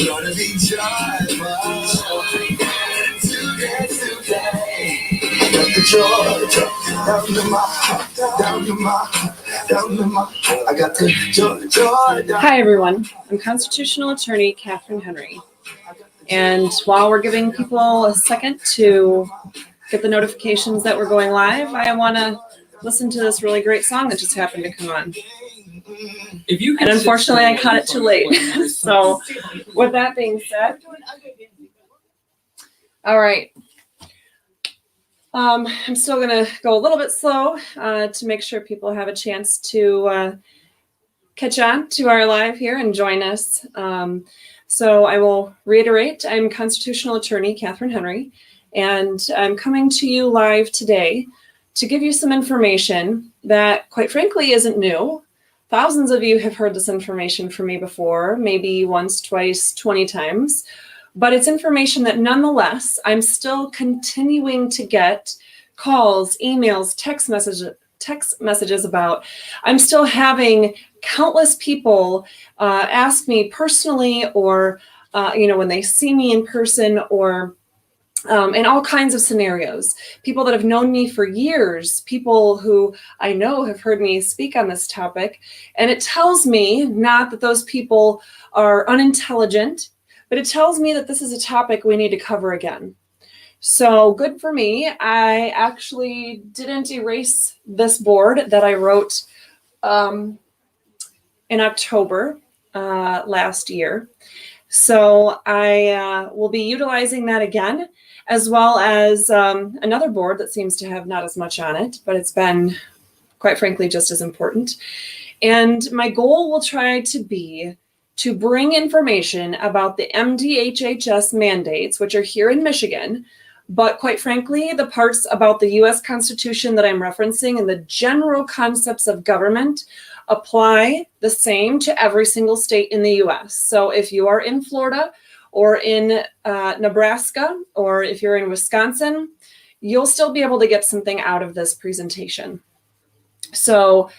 gonna be joyful today. Got the joy down to my heart, down to my heart, down to my heart. I got the joy down. Hi everyone, I'm constitutional attorney Catherine Henry, and while we're giving people a second to get the notifications that we're going live, I want to listen to this really great song that just happened to come on. And unfortunately I caught it too late. So with that being said, all right. I'm still going to go a little bit slow to make sure people have a chance to catch on to our live here and join us. So I will reiterate, I'm constitutional attorney Catherine Henry, and I'm coming to you live today to give you some information that, quite frankly, isn't new. Thousands of you have heard this information from me before, maybe once, twice, 20 times. But it's information that nonetheless, I'm still continuing to get calls, emails, text messages about. I'm still having countless people ask me personally, or when they see me in person, or in all kinds of scenarios. People that have known me for years, people who I know have heard me speak on this topic. And it tells me not that those people are unintelligent, but it tells me that this is a topic we need to cover again. So good for me. I actually didn't erase this board that I wrote in October last year. So I will be utilizing that again, as well as another board that seems to have not as much on it, but it's been, quite frankly, just as important. And my goal will try to be to bring information about the MDHHS mandates, which are here in Michigan, but quite frankly, the parts about the US Constitution that I'm referencing and the general concepts of government apply the same to every single state in the US. So if you are in Florida or in Nebraska, or if you're in Wisconsin, you'll still be able to get something out of this presentation. So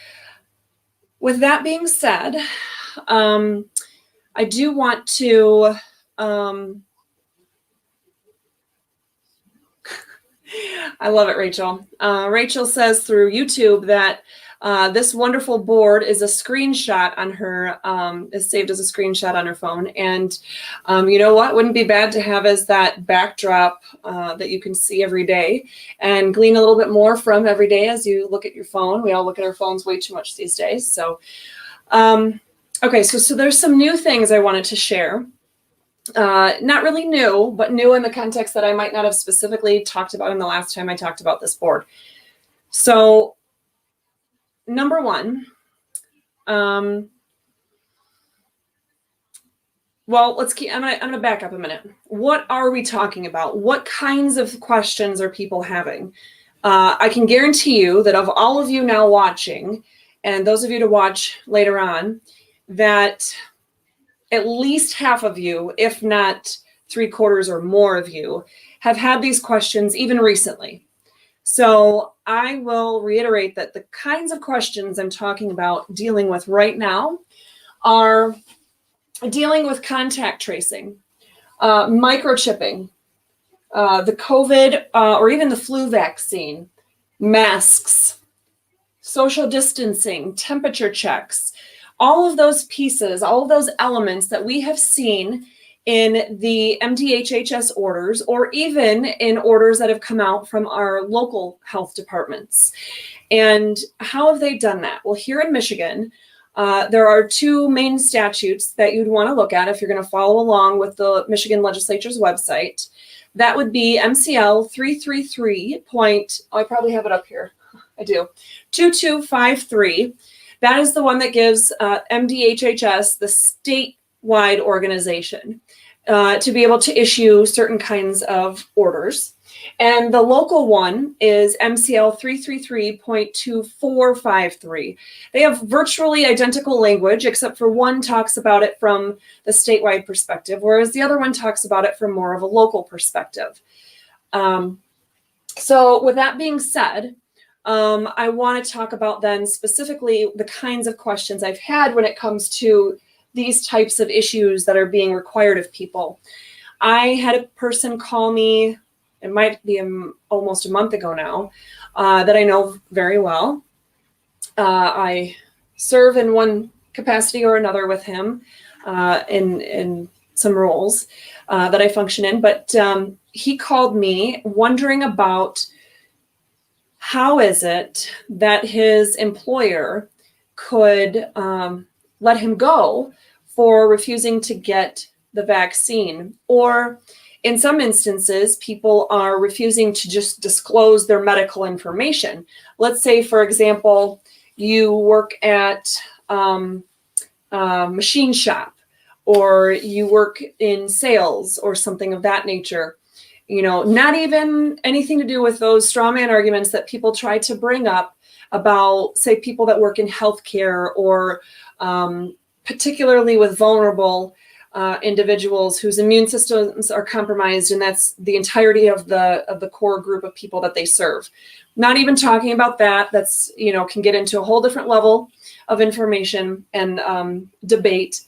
with that being said, I do want to, I love it, Rachel. Rachel says through YouTube that this wonderful board is a screenshot on her, is saved as a screenshot on her phone. And you know what? Wouldn't be bad to have as that backdrop that you can see every day and glean a little bit more from every day as you look at your phone. We all look at our phones way too much these days. So, okay, so there's some new things I wanted to share. Not really new, but new in the context that I might not have specifically talked about in the last time I talked about this board. So, number one, well, I'm gonna back up a minute. What are we talking about? What kinds of questions are people having? I can guarantee you that of all of you now watching, and those of you to watch later on, that at least half of you, if not 3/4 or more of you, have had these questions even recently. So I will reiterate that the kinds of questions I'm talking about dealing with right now are dealing with contact tracing, microchipping, the COVID or even the flu vaccine, masks, social distancing, temperature checks, all of those pieces, all of those elements that we have seen in the MDHHS orders, or even in orders that have come out from our local health departments. And how have they done that? Well, here in Michigan, there are two main statutes that you'd want to look at if you're going to follow along with the Michigan Legislature's website. That would be MCL 333. I probably have it up here. I do. 2253. That is the one that gives MDHHS, the statewide organization, to be able to issue certain kinds of orders. And the local one is MCL 333.2453. They have virtually identical language, except for one talks about it from the statewide perspective, whereas the other one talks about it from more of a local perspective. So with that being said, I want to talk about then specifically the kinds of questions I've had when it comes to these types of issues that are being required of people. I had a person call me, it might be almost a month ago now, that I know very well. I serve in one capacity or another with him in some roles that I function in, but he called me wondering about how is it that his employer could let him go for refusing to get the vaccine, or in some instances, people are refusing to just disclose their medical information. Let's say, for example, you work at a machine shop, or you work in sales or something of that nature. You know, not even anything to do with those straw man arguments that people try to bring up about, say, people that work in healthcare, or particularly with vulnerable individuals whose immune systems are compromised, and that's the entirety of the core group of people that they serve. Not even talking about that. That's, you know, can get into a whole different level of information and debate.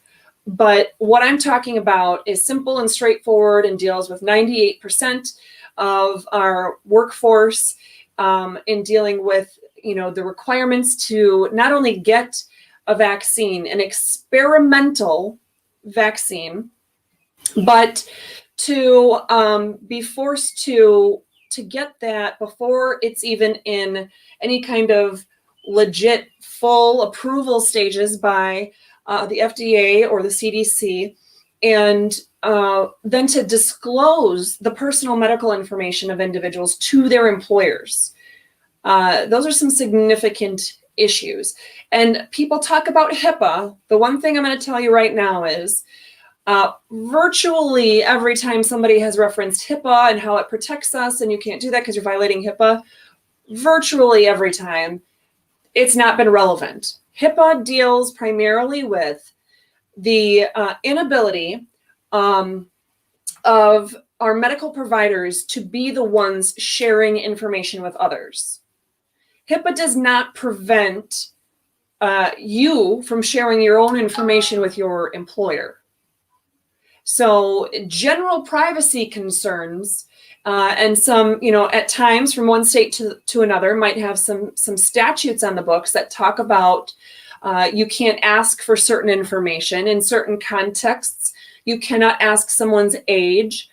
But what I'm talking about is simple and straightforward and deals with 98% of our workforce in dealing with, you know, the requirements to not only get a vaccine, an experimental vaccine, but to be forced to get that before it's even in any kind of legit full approval stages by the FDA or the CDC, and then to disclose the personal medical information of individuals to their employers. Those are some significant issues. And people talk about HIPAA. The one thing I'm going to tell you right now is virtually every time somebody has referenced HIPAA and how it protects us, and you can't do that because you're violating HIPAA, virtually every time it's not been relevant. HIPAA deals primarily with the inability of our medical providers to be the ones sharing information with others. HIPAA does not prevent you from sharing your own information with your employer. So general privacy concerns and some, you know, at times from one state to another might have some statutes on the books that talk about you can't ask for certain information in certain contexts. You cannot ask someone's age.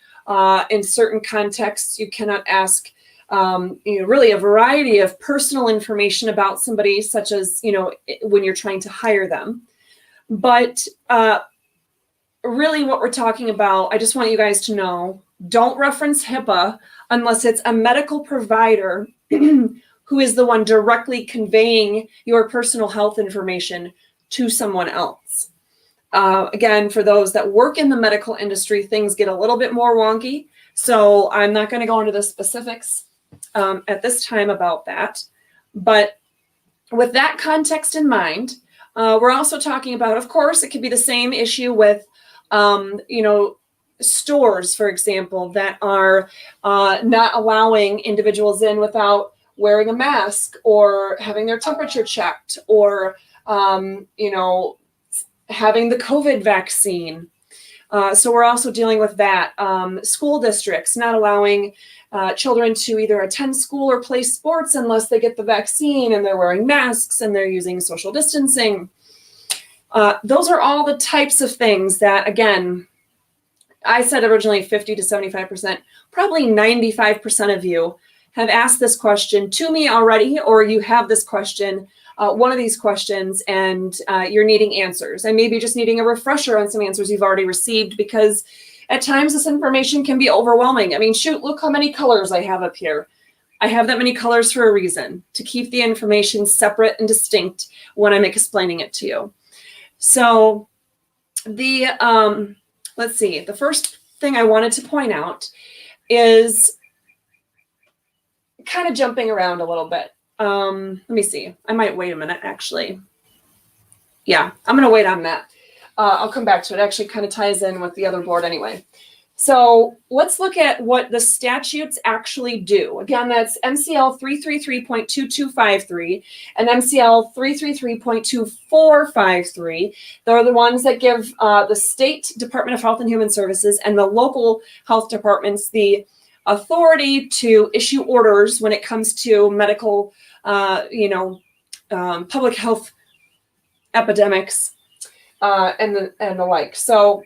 In certain contexts, you cannot ask you know, really a variety of personal information about somebody, such as, you know, when you're trying to hire them. But really what we're talking about, I just want you guys to know, don't reference HIPAA unless it's a medical provider who is the one directly conveying your personal health information to someone else. Again, for those that work in the medical industry, things get a little bit more wonky. So I'm not going to go into the specifics at this time about that. But with that context in mind, we're also talking about, of course, it could be the same issue with, you know, stores, for example, that are not allowing individuals in without wearing a mask or having their temperature checked, or, you know, having the COVID vaccine. So we're also dealing with that. School districts not allowing children to either attend school or play sports unless they get the vaccine, and they're wearing masks and they're using social distancing. Those are all the types of things that, again, I said originally 50 to 75%, probably 95% of you have asked this question to me already, or you have this question, one of these questions, and you're needing answers, and maybe just needing a refresher on some answers you've already received, because at times this information can be overwhelming. I mean, shoot, look how many colors I have up here. I have that many colors for a reason, to keep the information separate and distinct when I'm explaining it to you. So the, let's see, the first thing I wanted to point out is kind of jumping around a little bit. Let me see. I might wait a minute, actually. Yeah, I'm going to wait on that. I'll come back to it. It actually kind of ties in with the other board anyway. So let's look at what the statutes actually do. Again, that's MCL 333.2253 and MCL 333.2453. They're the ones that give the State Department of Health and Human Services and the local health departments the authority to issue orders when it comes to medical, public health epidemics and the like. So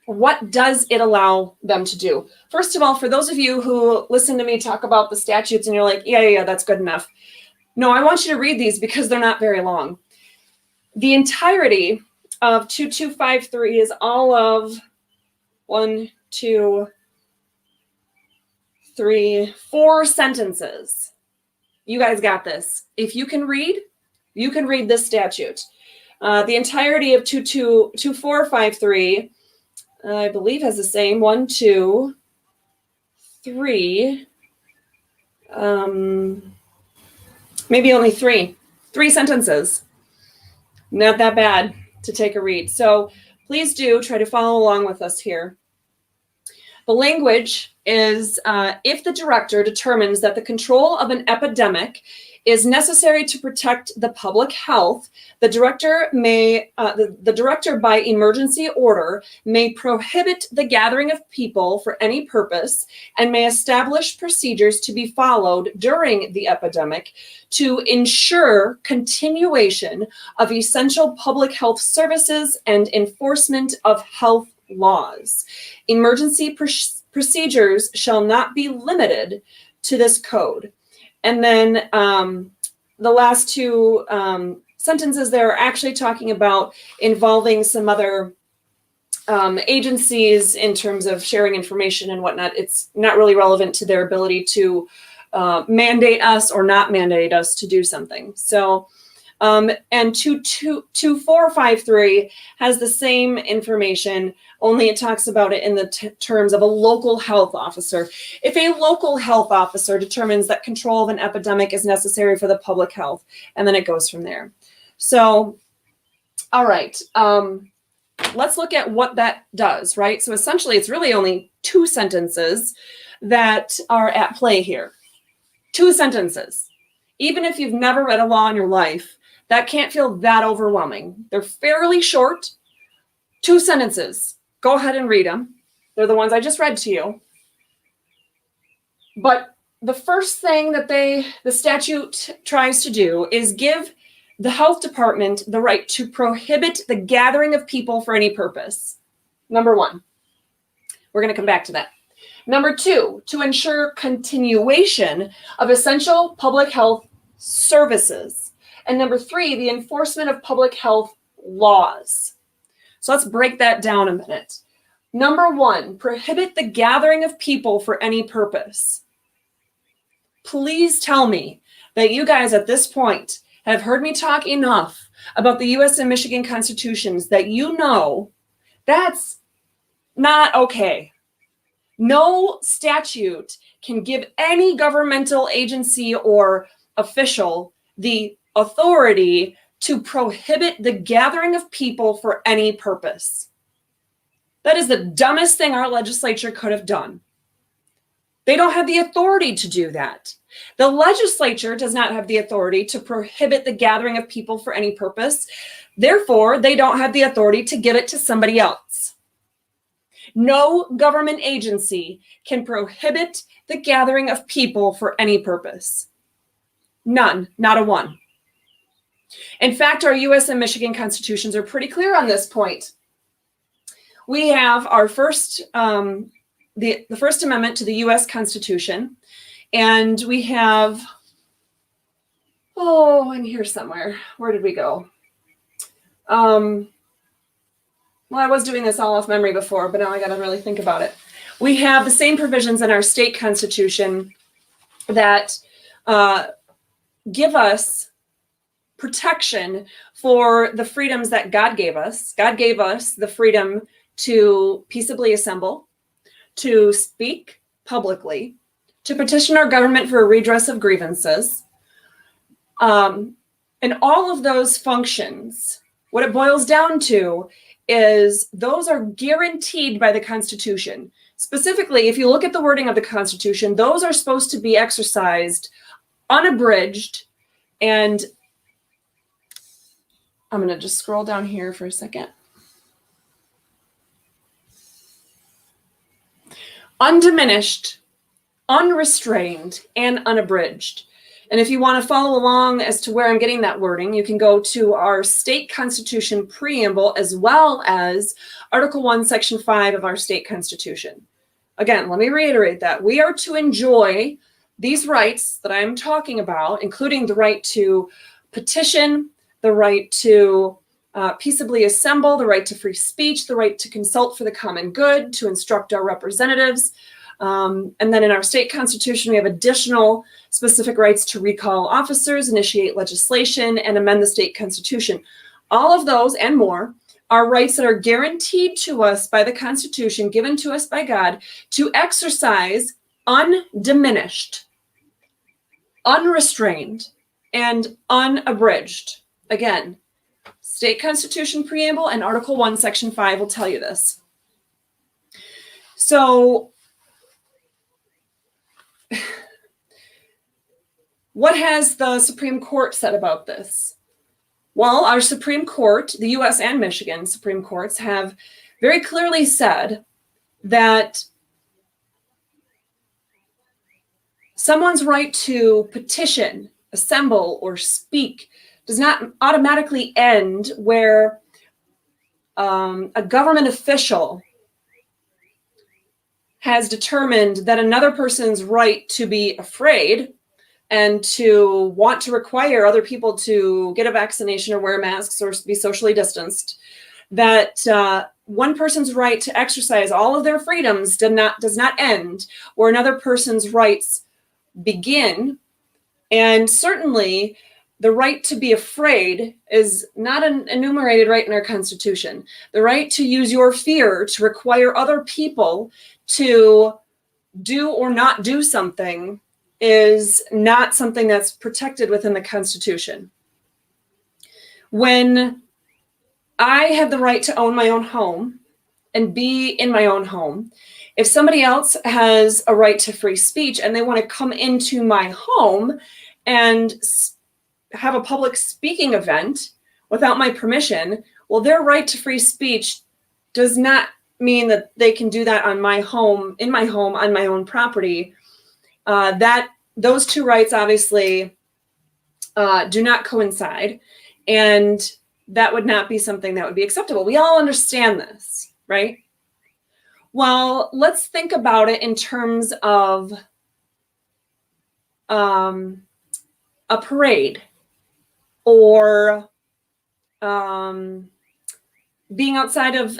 what does it allow them to do? First of all, for those of you who listen to me talk about the statutes and you're like, yeah, that's good enough. No, I want you to read these because they're not very long. The entirety of 2253 is all of 4 sentences. You guys got this. If you can read this statute. The entirety of 2453 I believe has the same 1, 2, 3, maybe only three sentences. Not that bad to take a read. So please do try to follow along with us here. The language is if the director determines that the control of an epidemic is necessary to protect the public health, the director by emergency order may prohibit the gathering of people for any purpose and may establish procedures to be followed during the epidemic to ensure continuation of essential public health services and enforcement of health laws. Emergency procedures shall not be limited to this code. And then the last two sentences there are actually talking about involving some other agencies in terms of sharing information and whatnot. It's not really relevant to their ability to mandate us or not mandate us to do something. So, and 2453 has the same information, only it talks about it in the terms of a local health officer. If a local health officer determines that control of an epidemic is necessary for the public health, and then it goes from there. So, all right, let's look at what that does, right? So essentially, it's really only 2 sentences that are at play here. 2 sentences. Even if you've never read a law in your life, that can't feel that overwhelming. They're fairly short, 2 sentences. Go ahead and read them. They're the ones I just read to you. But the first thing that the statute tries to do is give the health department the right to prohibit the gathering of people for any purpose. Number 1. We're going to come back to that. Number 2, to ensure continuation of essential public health services. And number 3, the enforcement of public health laws. So let's break that down a minute. Number 1, prohibit the gathering of people for any purpose. Please tell me that you guys at this point have heard me talk enough about the U.S. and Michigan constitutions that you know that's not okay. No statute can give any governmental agency or official the authority to prohibit the gathering of people for any purpose. That is the dumbest thing our legislature could have done. They don't have the authority to do that. The legislature does not have the authority to prohibit the gathering of people for any purpose. Therefore, they don't have the authority to give it to somebody else. No government agency can prohibit the gathering of people for any purpose. None, not a one. In fact, our U.S. and Michigan constitutions are pretty clear on this point. We have our first, the First Amendment to the U.S. Constitution, and we have, in here somewhere. Where did we go? Well, I was doing this all off memory before, but now I got to really think about it. We have the same provisions in our state constitution that give us protection for the freedoms that God gave us. God gave us the freedom to peaceably assemble, to speak publicly, to petition our government for a redress of grievances. And all of those functions, what it boils down to is those are guaranteed by the Constitution. specifically, if you look at the wording of the Constitution, those are supposed to be exercised unabridged. And I'm going to just scroll down here for a second. Undiminished, unrestrained, and unabridged. And if you want to follow along as to where I'm getting that wording, you can go to our state constitution preamble as well as Article 1, Section 5 of our state constitution. Again, let me reiterate that. We are to enjoy these rights that I'm talking about, including the right to petition, the right to peaceably assemble, the right to free speech, the right to consult for the common good, to instruct our representatives. And then in our state constitution, we have additional specific rights to recall officers, initiate legislation, and amend the state constitution. All of those and more are rights that are guaranteed to us by the Constitution, given to us by God, to exercise undiminished, unrestrained, and unabridged. Again, State Constitution Preamble and Article 1, Section 5 will tell you this. So, what has the Supreme Court said about this? Well, our Supreme Court, the U.S. and Michigan Supreme Courts, have very clearly said that someone's right to petition, assemble, or speak does not automatically end where a government official has determined that another person's right to be afraid and to want to require other people to get a vaccination or wear masks or be socially distanced, that one person's right to exercise all of their freedoms does not end where another person's rights begin. And certainly, the right to be afraid is not an enumerated right in our Constitution. The right to use your fear to require other people to do or not do something is not something that's protected within the Constitution. When I have the right to own my own home and be in my own home, if somebody else has a right to free speech and they want to come into my home and have a public speaking event without my permission, well, their right to free speech does not mean that they can do that on my home, in my home, on my own property. Those two rights obviously do not coincide, and that would not be something that would be acceptable. We all understand this, right? Well, let's think about it in terms of a parade or being outside of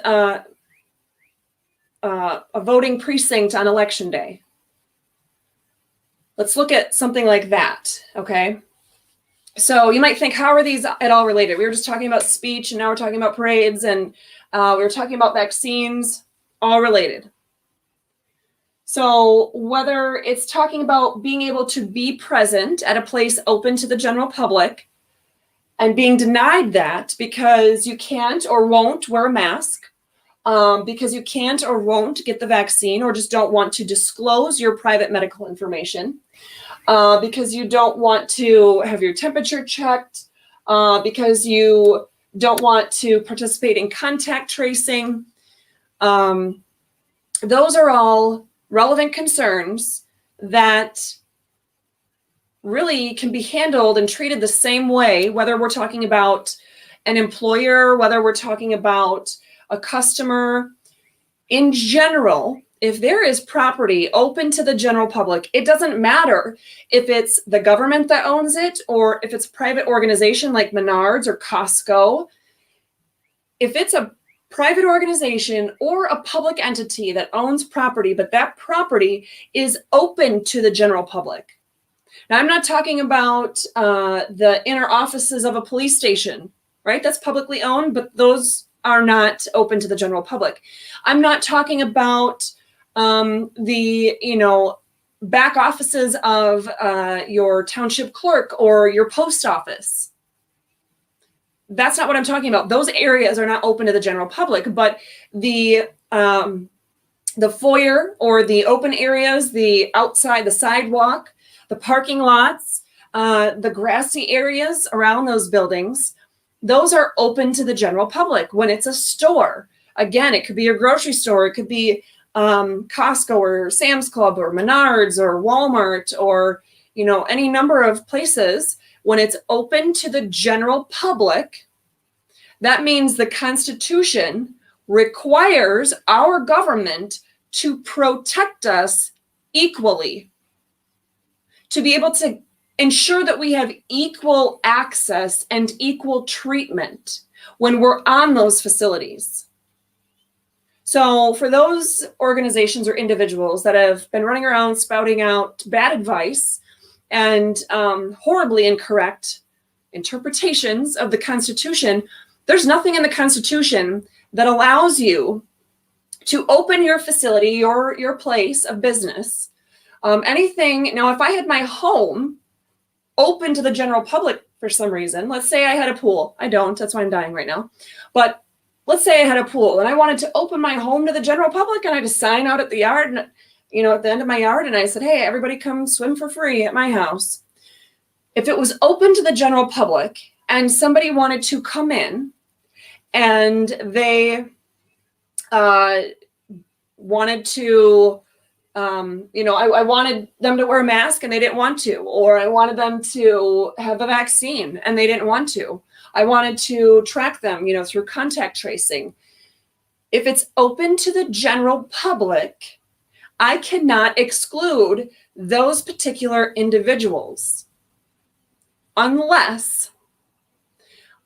a voting precinct on election day. Let's look at something like that, okay? So you might think, how are these at all related? We were just talking about speech, and now we're talking about parades, and we were talking about vaccines, all related. So whether it's talking about being able to be present at a place open to the general public and being denied that because you can't or won't wear a mask, because you can't or won't get the vaccine or just don't want to disclose your private medical information, because you don't want to have your temperature checked, because you don't want to participate in contact tracing. Those are all relevant concerns that really can be handled and treated the same way, whether we're talking about an employer, whether we're talking about a customer. In general, if there is property open to the general public, it doesn't matter if it's the government that owns it or if it's a private organization like Menards or Costco. If it's a private organization or a public entity that owns property, but that property is open to the general public. Now, I'm not talking about the inner offices of a police station, right? That's publicly owned, but those are not open to the general public. I'm not talking about the back offices of your township clerk or your post office. That's not what I'm talking about. Those areas are not open to the general public, but the the foyer or the open areas, the outside, the sidewalk, the parking lots, the grassy areas around those buildings, those are open to the general public. When it's a store, again, it could be a grocery store, it could be Costco or Sam's Club or Menards or Walmart or, you know, any number of places. When it's open to the general public, that means the Constitution requires our government to protect us equally, to be able to ensure that we have equal access and equal treatment when we're on those facilities. So for those organizations or individuals that have been running around spouting out bad advice and horribly incorrect interpretations of the Constitution, there's nothing in the Constitution that allows you to open your facility, your place of business, anything. Now, if I had my home open to the general public for some reason, let's say I had a pool. I don't, that's why I'm dying right now. But let's say I had a pool and I wanted to open my home to the general public, and I had a sign out at the yard, and, you know, at the end of my yard, and I said, hey, everybody come swim for free at my house. If it was open to the general public and somebody wanted to come in and they wanted to, you know, I wanted them to wear a mask and they didn't want to, or I wanted them to have a vaccine and they didn't want to. I wanted to track them, you know, through contact tracing. If it's open to the general public, I cannot exclude those particular individuals unless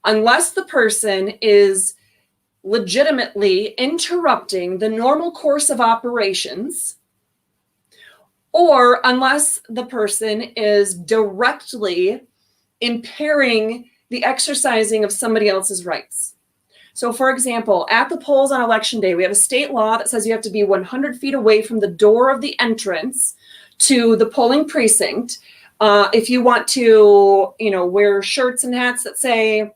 the person is legitimately interrupting the normal course of operations, or unless the person is directly impairing the exercising of somebody else's rights. So for example, at the polls on election day, we have a state law that says you have to be 100 feet away from the door of the entrance to the polling precinct. If you want to, you know, wear shirts and hats that say,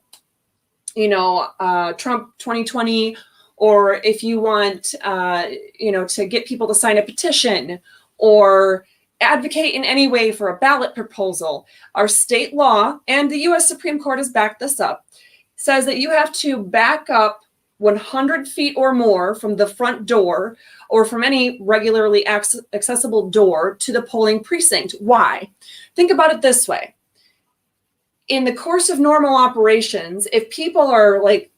you know, Trump 2020, or if you want, you know, to get people to sign a petition or advocate in any way for a ballot proposal, our state law, and the U.S. Supreme Court has backed this up, says that you have to back up 100 feet or more from the front door or from any regularly accessible door to the polling precinct. Why? Think about it this way. In the course of normal operations, if people are like,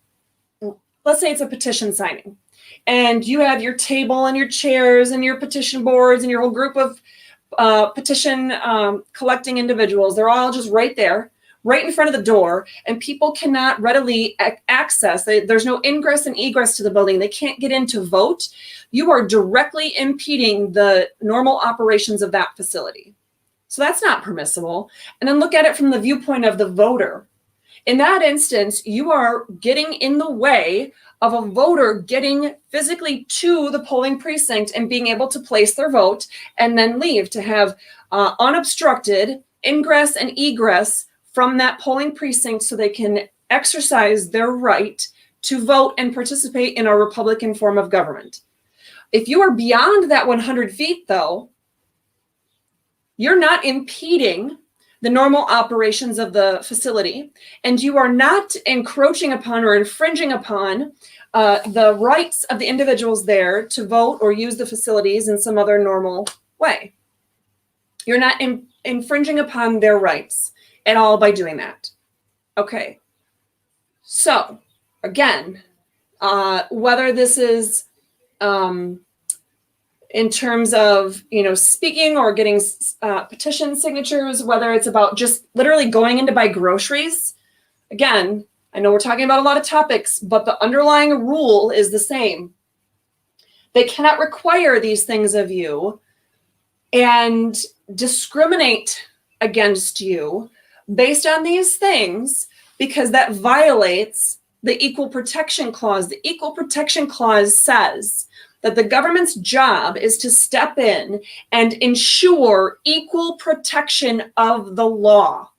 let's say it's a petition signing, and you have your table and your chairs and your petition boards and your whole group of petition collecting individuals, they're all just right there, right in front of the door, and people cannot readily access. There's no ingress and egress to the building. They can't get in to vote. You are directly impeding the normal operations of that facility. So that's not permissible. And then look at it from the viewpoint of the voter. In that instance, you are getting in the way of a voter getting physically to the polling precinct and being able to place their vote and then leave, to have unobstructed ingress and egress from that polling precinct so they can exercise their right to vote and participate in our Republican form of government. If you are beyond that 100 feet, though, you're not impeding the normal operations of the facility, and you are not encroaching upon or infringing upon the rights of the individuals there to vote or use the facilities in some other normal way. You're not infringing upon their rights at all by doing that. Okay. So again, whether this is in terms of, you know, speaking or getting petition signatures, whether it's about just literally going in to buy groceries. Again, I know we're talking about a lot of topics, but the underlying rule is the same. They cannot require these things of you and discriminate against you based on these things, because that violates the Equal Protection Clause. The Equal Protection Clause says that the government's job is to step in and ensure equal protection of the law.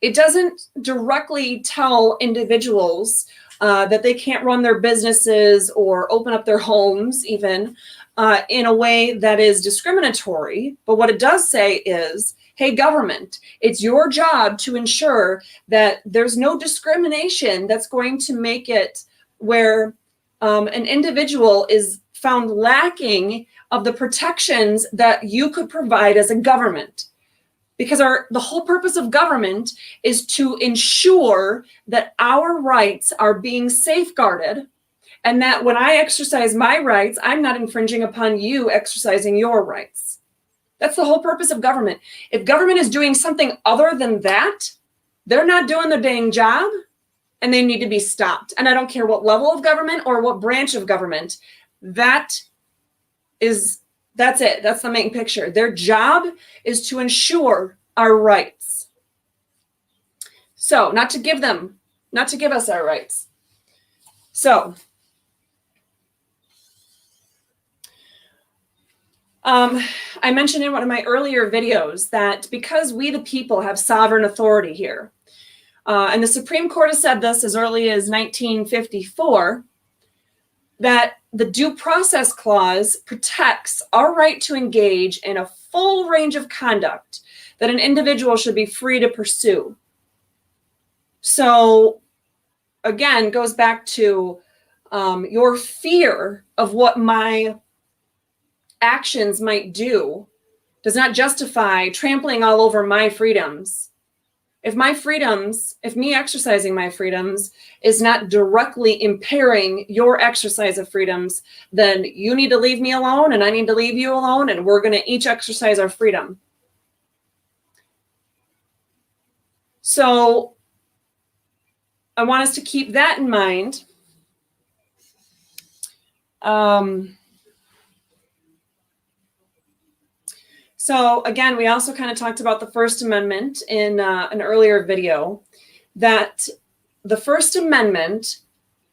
It doesn't directly tell individuals that they can't run their businesses or open up their homes even in a way that is discriminatory. But what it does say is, hey, government, it's your job to ensure that there's no discrimination that's going to make it where an individual is found lacking of the protections that you could provide as a government. Because the whole purpose of government is to ensure that our rights are being safeguarded, and that when I exercise my rights, I'm not infringing upon you exercising your rights. That's the whole purpose of government. If government is doing something other than that, they're not doing their dang job, and they need to be stopped. And I don't care what level of government or what branch of government. That's it. That's the main picture. Their job is to ensure our rights. So not to give us our rights. So I mentioned in one of my earlier videos that because we the people have sovereign authority here, and the Supreme Court has said this as early as 1954, that the Due Process Clause protects our right to engage in a full range of conduct that an individual should be free to pursue. So again, goes back to your fear of what my actions might do does not justify trampling all over my freedoms. If me exercising my freedoms is not directly impairing your exercise of freedoms, then you need to leave me alone and I need to leave you alone, and we're going to each exercise our freedom. So I want us to keep that in mind. So again, we also kind of talked about the First Amendment in an earlier video, that the First Amendment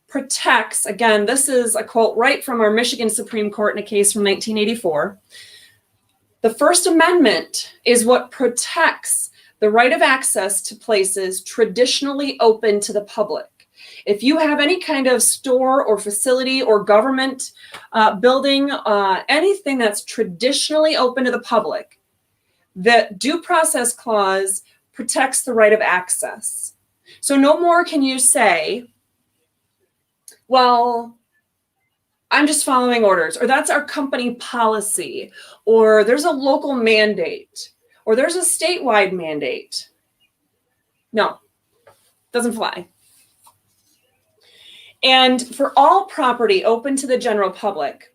protects, again, this is a quote right from our Michigan Supreme Court in a case from 1984. The First Amendment is what protects the right of access to places traditionally open to the public. If you have any kind of store or facility or government building, anything that's traditionally open to the public, the Due Process Clause protects the right of access. So no more can you say, well, I'm just following orders, or that's our company policy, or there's a local mandate, or there's a statewide mandate. No, doesn't fly. And for all property open to the general public,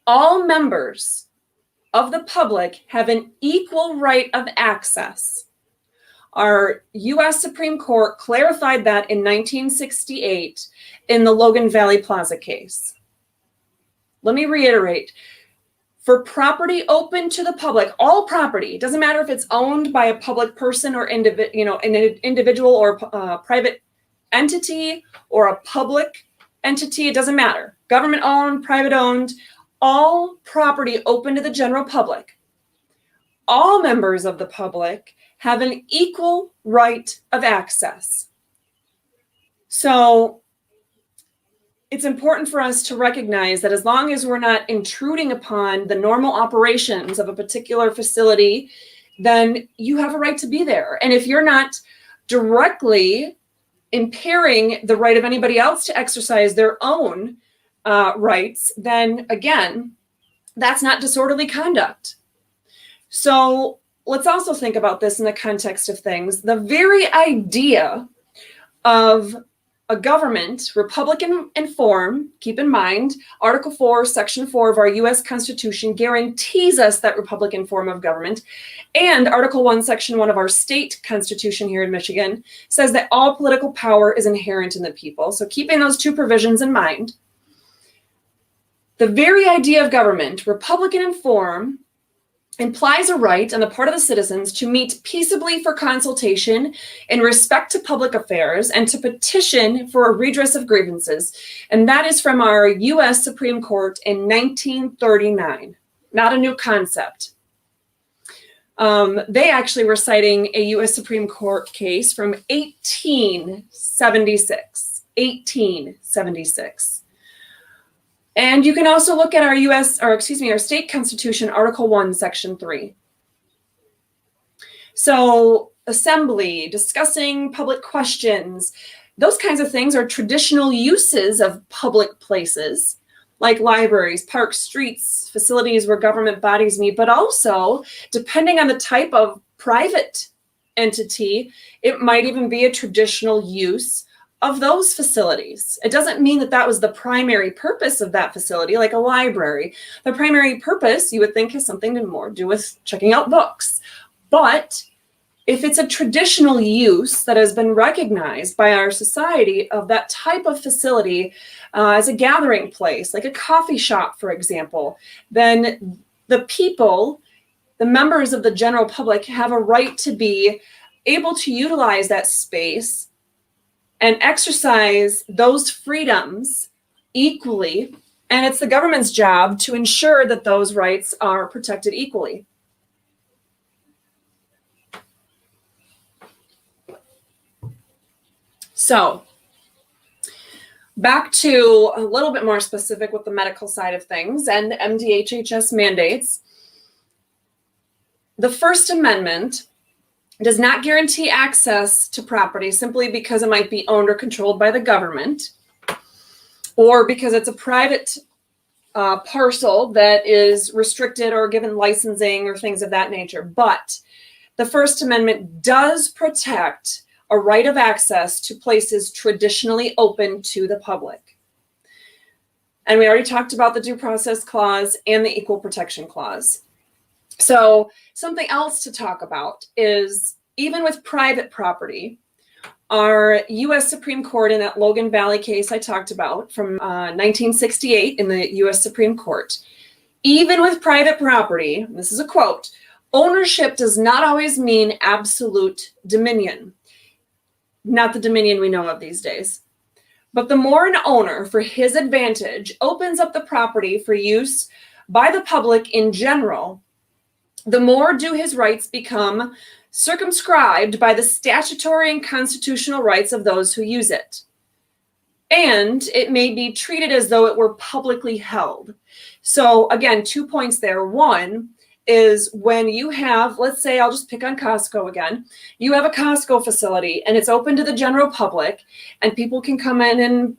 all members of the public have an equal right of access. Our U.S. Supreme Court clarified that in 1968 in the Logan Valley Plaza case. Let me reiterate. For property open to the public, all property, it doesn't matter if it's owned by a public person or an individual or private entity or a public entity, it doesn't matter. Government owned, private owned, all property open to the general public. All members of the public have an equal right of access. So it's important for us to recognize that as long as we're not intruding upon the normal operations of a particular facility, then you have a right to be there. And if you're not directly impairing the right of anybody else to exercise their own rights, then again, that's not disorderly conduct. So let's also think about this in the context of things. The very idea of a government, Republican in form, keep in mind, Article 4, Section 4 of our U.S. Constitution guarantees us that Republican form of government, and Article 1, Section 1 of our state constitution here in Michigan says that all political power is inherent in the people. So keeping those two provisions in mind, the very idea of government, Republican in form, implies a right on the part of the citizens to meet peaceably for consultation in respect to public affairs and to petition for a redress of grievances. And that is from our U.S. Supreme Court in 1939, not a new concept. They actually were citing a U.S. Supreme Court case from 1876. 1876. And you can also look at our state constitution, Article 1, Section 3. So assembly, discussing public questions, those kinds of things are traditional uses of public places, like libraries, parks, streets, facilities where government bodies meet, but also, depending on the type of private entity, it might even be a traditional use of those facilities. It doesn't mean that that was the primary purpose of that facility, like a library. The primary purpose, you would think, has something to more do with checking out books. But if it's a traditional use that has been recognized by our society of that type of facility as a gathering place, like a coffee shop, for example, then the people, the members of the general public, have a right to be able to utilize that space and exercise those freedoms equally. And it's the government's job to ensure that those rights are protected equally. So back to a little bit more specific with the medical side of things and MDHHS mandates. The First Amendment does not guarantee access to property simply because it might be owned or controlled by the government, or because it's a private parcel that is restricted or given licensing or things of that nature. But the First Amendment does protect a right of access to places traditionally open to the public. And we already talked about the Due Process Clause and the Equal Protection Clause. So something else to talk about is, even with private property, our U.S. Supreme Court, in that Logan Valley case I talked about from 1968 in the U.S. Supreme Court, even with private property, this is a quote, ownership does not always mean absolute dominion. Not the dominion we know of these days. But the more an owner, for his advantage, opens up the property for use by the public in general, the more do his rights become circumscribed by the statutory and constitutional rights of those who use it. And it may be treated as though it were publicly held. So again, 2 points there. One is when you have, let's say, I'll just pick on Costco again. You have a Costco facility and it's open to the general public, and people can come in and,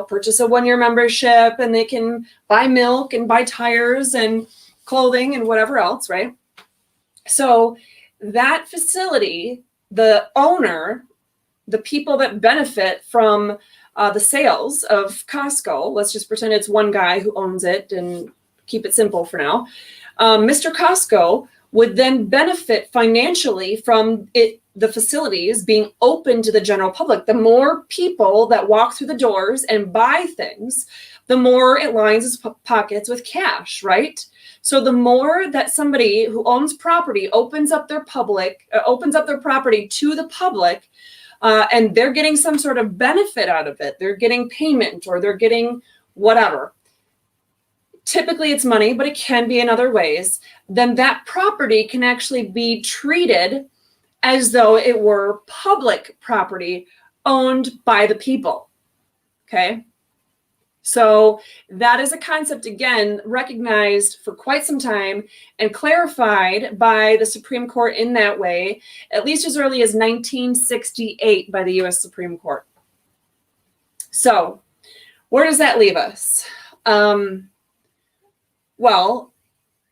purchase a one-year membership, and they can buy milk and buy tires and clothing and whatever else, right? So that facility, the owner, the people that benefit from the sales of Costco, let's just pretend it's one guy who owns it and keep it simple for now. Mr. Costco would then benefit financially from the facilities being open to the general public. The more people that walk through the doors and buy things, the more it lines his pockets with cash, right? So the more that somebody who owns property opens up their property to the public, and they're getting some sort of benefit out of it, they're getting payment or they're getting whatever. Typically it's money, but it can be in other ways. Then that property can actually be treated as though it were public property owned by the people. Okay. So that is a concept, again, recognized for quite some time and clarified by the Supreme Court in that way, at least as early as 1968 by the U.S. Supreme Court. So where does that leave us? Well,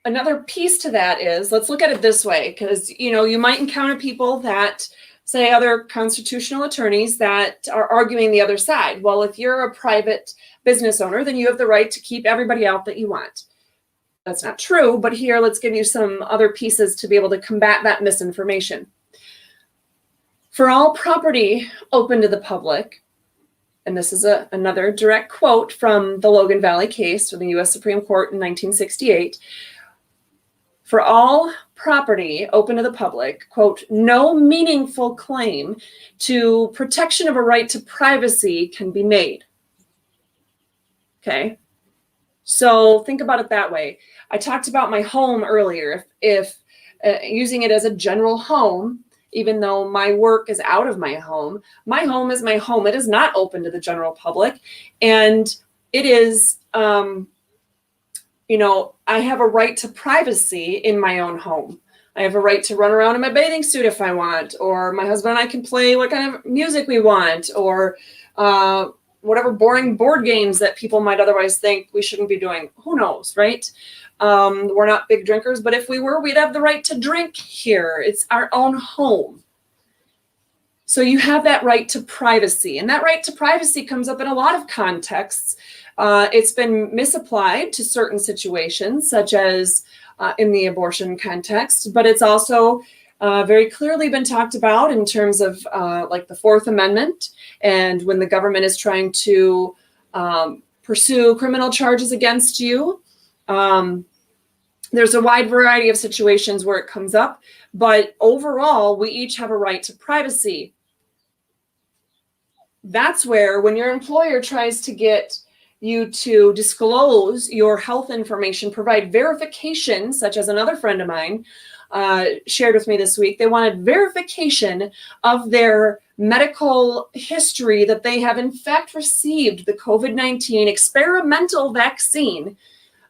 another piece to that is, let's look at it this way, because, you might encounter people that say, other constitutional attorneys that are arguing the other side. Well, if you're a private business owner, then you have the right to keep everybody out that you want. That's not true, but here, let's give you some other pieces to be able to combat that misinformation. For all property open to the public, and this is another direct quote from the Logan Valley case from the U.S. Supreme Court in 1968, for all property open to the public, quote, no meaningful claim to protection of a right to privacy can be made. Okay, so think about it that way. I talked about my home earlier. If using it as a general home, even though my work is out of my home is my home. It is not open to the general public. And it is, I have a right to privacy in my own home. I have a right to run around in my bathing suit if I want, or my husband and I can play what kind of music we want, or whatever boring board games that people might otherwise think we shouldn't be doing. Who knows, right? We're not big drinkers, but if we were, we'd have the right to drink here. It's our own home. So you have that right to privacy, and that right to privacy comes up in a lot of contexts. It's been misapplied to certain situations, such as in the abortion context, but it's also very clearly been talked about in terms of like the Fourth Amendment, and when the government is trying to pursue criminal charges against you. There's a wide variety of situations where it comes up, but overall, we each have a right to privacy. That's where, when your employer tries to get you to disclose your health information, provide verification, such as another friend of mine shared with me this week, they wanted verification of their medical history that they have in fact received the COVID-19 experimental vaccine,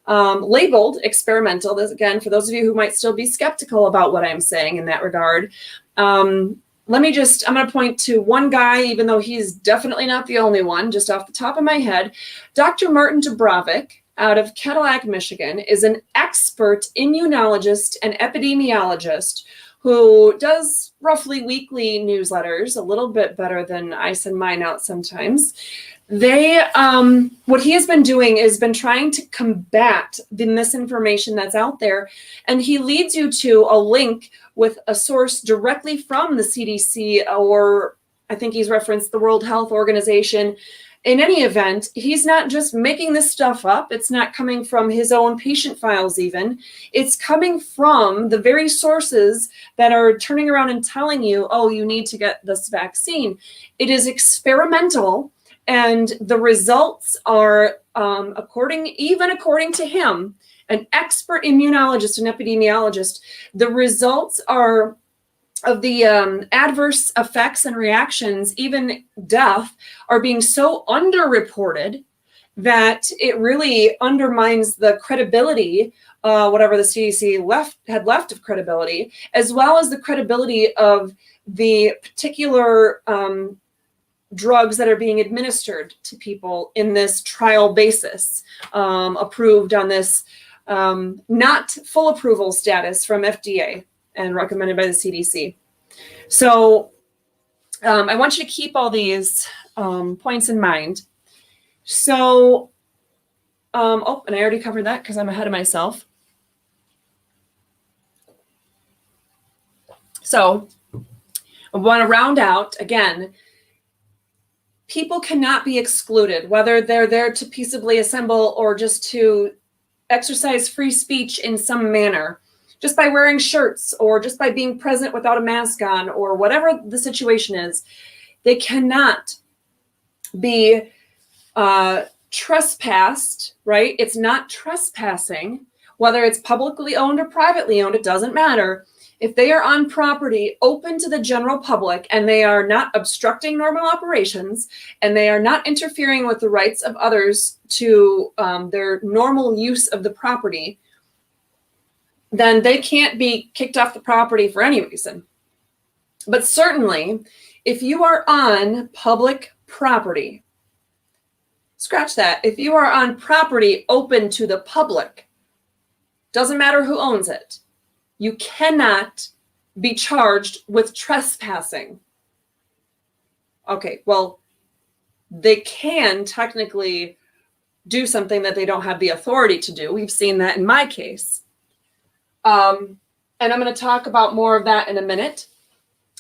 labeled experimental. This, again, for those of you who might still be skeptical about what I'm saying in that regard, I'm going to point to one guy, even though he's definitely not the only one, just off the top of my head. Dr. Martin Dubrovic out of Cadillac, Michigan, is an expert immunologist and epidemiologist who does roughly weekly newsletters, a little bit better than I send mine out sometimes. What he has been doing is been trying to combat the misinformation that's out there, and he leads you to a link with a source directly from the CDC, or I think he's referenced the World Health Organization. In any event, he's not just making this stuff up. It's not coming from his own patient files even. It's coming from the very sources that are turning around and telling you, oh, you need to get this vaccine. It is experimental, and the results are, according to him, an expert immunologist and epidemiologist, the results are of the adverse effects and reactions, even death, are being so underreported that it really undermines the credibility, whatever the CDC had left of credibility, as well as the credibility of the particular drugs that are being administered to people in this trial basis, approved on this not full approval status from FDA and recommended by the CDC. So I want you to keep all these points in mind. So, and I already covered that because I'm ahead of myself. So I want to round out again. People cannot be excluded, whether they're there to peaceably assemble or just to exercise free speech in some manner, just by wearing shirts or just by being present without a mask on or whatever the situation is. They cannot be trespassed, right? It's not trespassing, whether it's publicly owned or privately owned, it doesn't matter. If they are on property open to the general public and they are not obstructing normal operations and they are not interfering with the rights of others to their normal use of the property, then they can't be kicked off the property for any reason. But certainly, if you are on public property, scratch that. If you are on property open to the public, doesn't matter who owns it, you cannot be charged with trespassing. Okay, well, they can technically do something that they don't have the authority to do. We've seen that in my case. And I'm going to talk about more of that in a minute.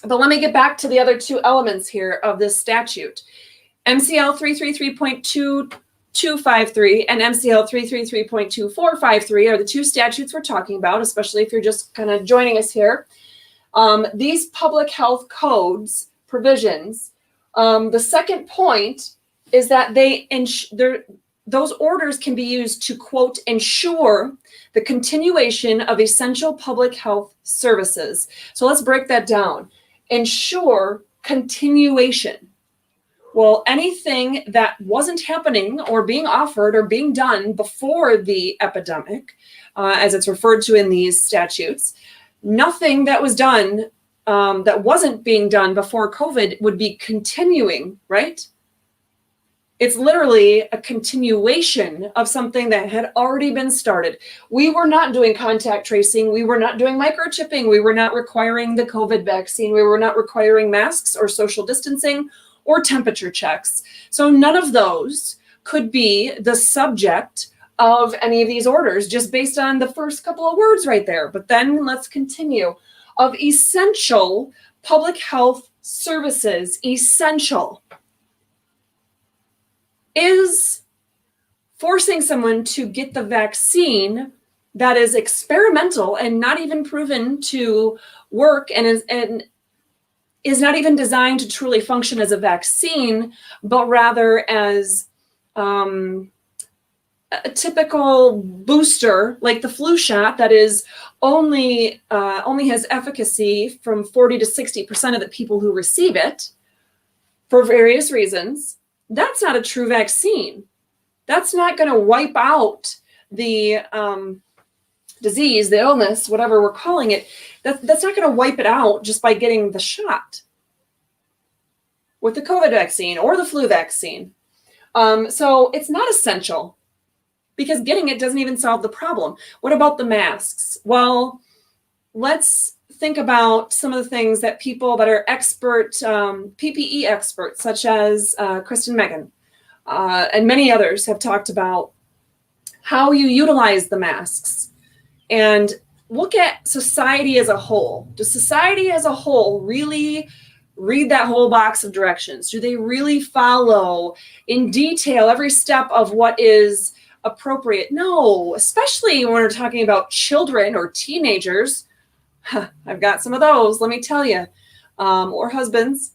But let me get back to the other two elements here of this statute. MCL 333.2253 and MCL 333.2453 are the two statutes we're talking about, especially if you're just kind of joining us here. These public health codes provisions, the second point is that those orders can be used to, quote, ensure the continuation of essential public health services. So let's break that down. ensure continuation. Well, anything that wasn't happening or being offered or being done before the epidemic, as it's referred to in these statutes, nothing that was done that wasn't being done before COVID would be continuing, right? It's literally a continuation of something that had already been started. We were not doing contact tracing. We were not doing microchipping. We were not requiring the COVID vaccine. We were not requiring masks or social distancing or temperature checks. So none of those could be the subject of any of these orders, just based on the first couple of words right there. But then let's continue. Of essential public health services, essential, is forcing someone to get the vaccine that is experimental and not even proven to work and is not even designed to truly function as a vaccine, but rather as a typical booster, like the flu shot, that is only has efficacy from 40 to 60% of the people who receive it for various reasons. That's not a true vaccine. That's not going to wipe out the disease, the illness, whatever we're calling it. That's not going to wipe it out just by getting the shot with the COVID vaccine or the flu vaccine. So it's not essential, because getting it doesn't even solve the problem. What about the masks? Well, let's think about some of the things that people that are expert, PPE experts, such as Kristen Megan and many others, have talked about how you utilize the masks. And look at society as a whole. Does society as a whole really read that whole box of directions? Do they really follow in detail every step of what is appropriate? No, especially when we're talking about children or teenagers. I've got some of those, let me tell you, or husbands.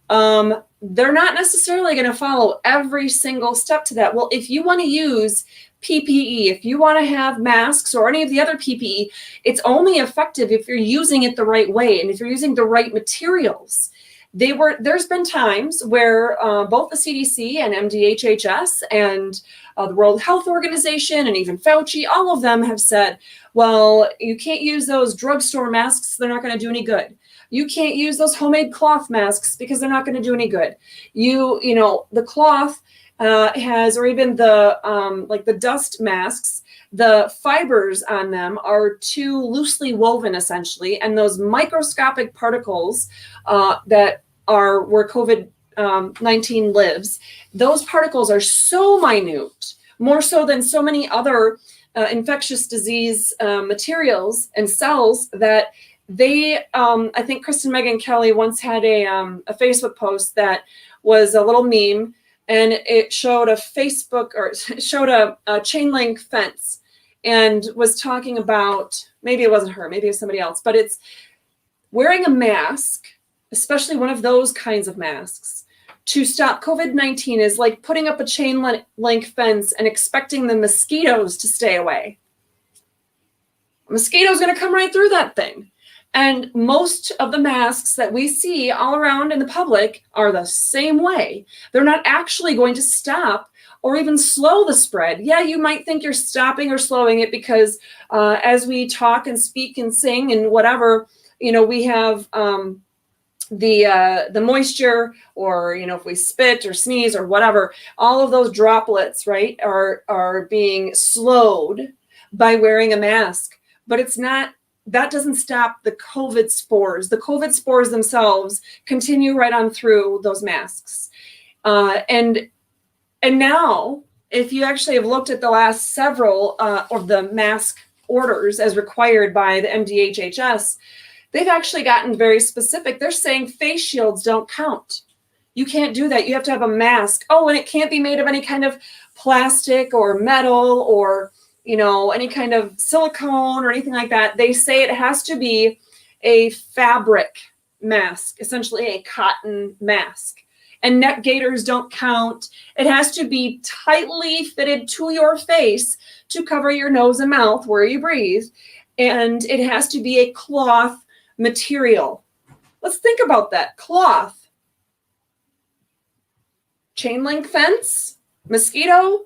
They're not necessarily going to follow every single step to that. Well, if you want to use PPE, if you want to have masks or any of the other PPE, it's only effective if you're using it the right way and if you're using the right materials. There's been times where both the CDC and MDHHS and the World Health Organization and even Fauci, all of them have said, well, you can't use those drugstore masks. They're not going to do any good. You can't use those homemade cloth masks because they're not going to do any good. You know, the cloth has, or even the like the dust masks, the fibers on them are too loosely woven, essentially, and those microscopic particles that are where COVID-19 lives, those particles are so minute, more so than so many other infectious disease materials and cells, that they, I think Kristen Megan Kelly once had a Facebook post that was a little meme, and it showed a chain link fence and was talking about, maybe it wasn't her, maybe it was somebody else, but it's wearing a mask, especially one of those kinds of masks, to stop COVID-19 is like putting up a chain link fence and expecting the mosquitoes to stay away. A mosquito's going to come right through that thing. And most of the masks that we see all around in the public are the same way. They're not actually going to stop or even slow the spread. Yeah, you might think you're stopping or slowing it because as we talk and speak and sing and whatever, you know, we have the moisture, or, you know, if we spit or sneeze or whatever, all of those droplets, right, are being slowed by wearing a mask. But it's not, that doesn't stop the COVID spores. The COVID spores themselves continue right on through those masks. And now, if you actually have looked at the last several of the mask orders as required by the MDHHS, they've actually gotten very specific. They're saying face shields don't count. You can't do that. You have to have a mask. Oh, and it can't be made of any kind of plastic or metal or, you know, any kind of silicone or anything like that. They say it has to be a fabric mask, essentially a cotton mask. And neck gaiters don't count. It has to be tightly fitted to your face to cover your nose and mouth where you breathe. And it has to be a cloth material. Let's think about that. Cloth, chain link fence, mosquito.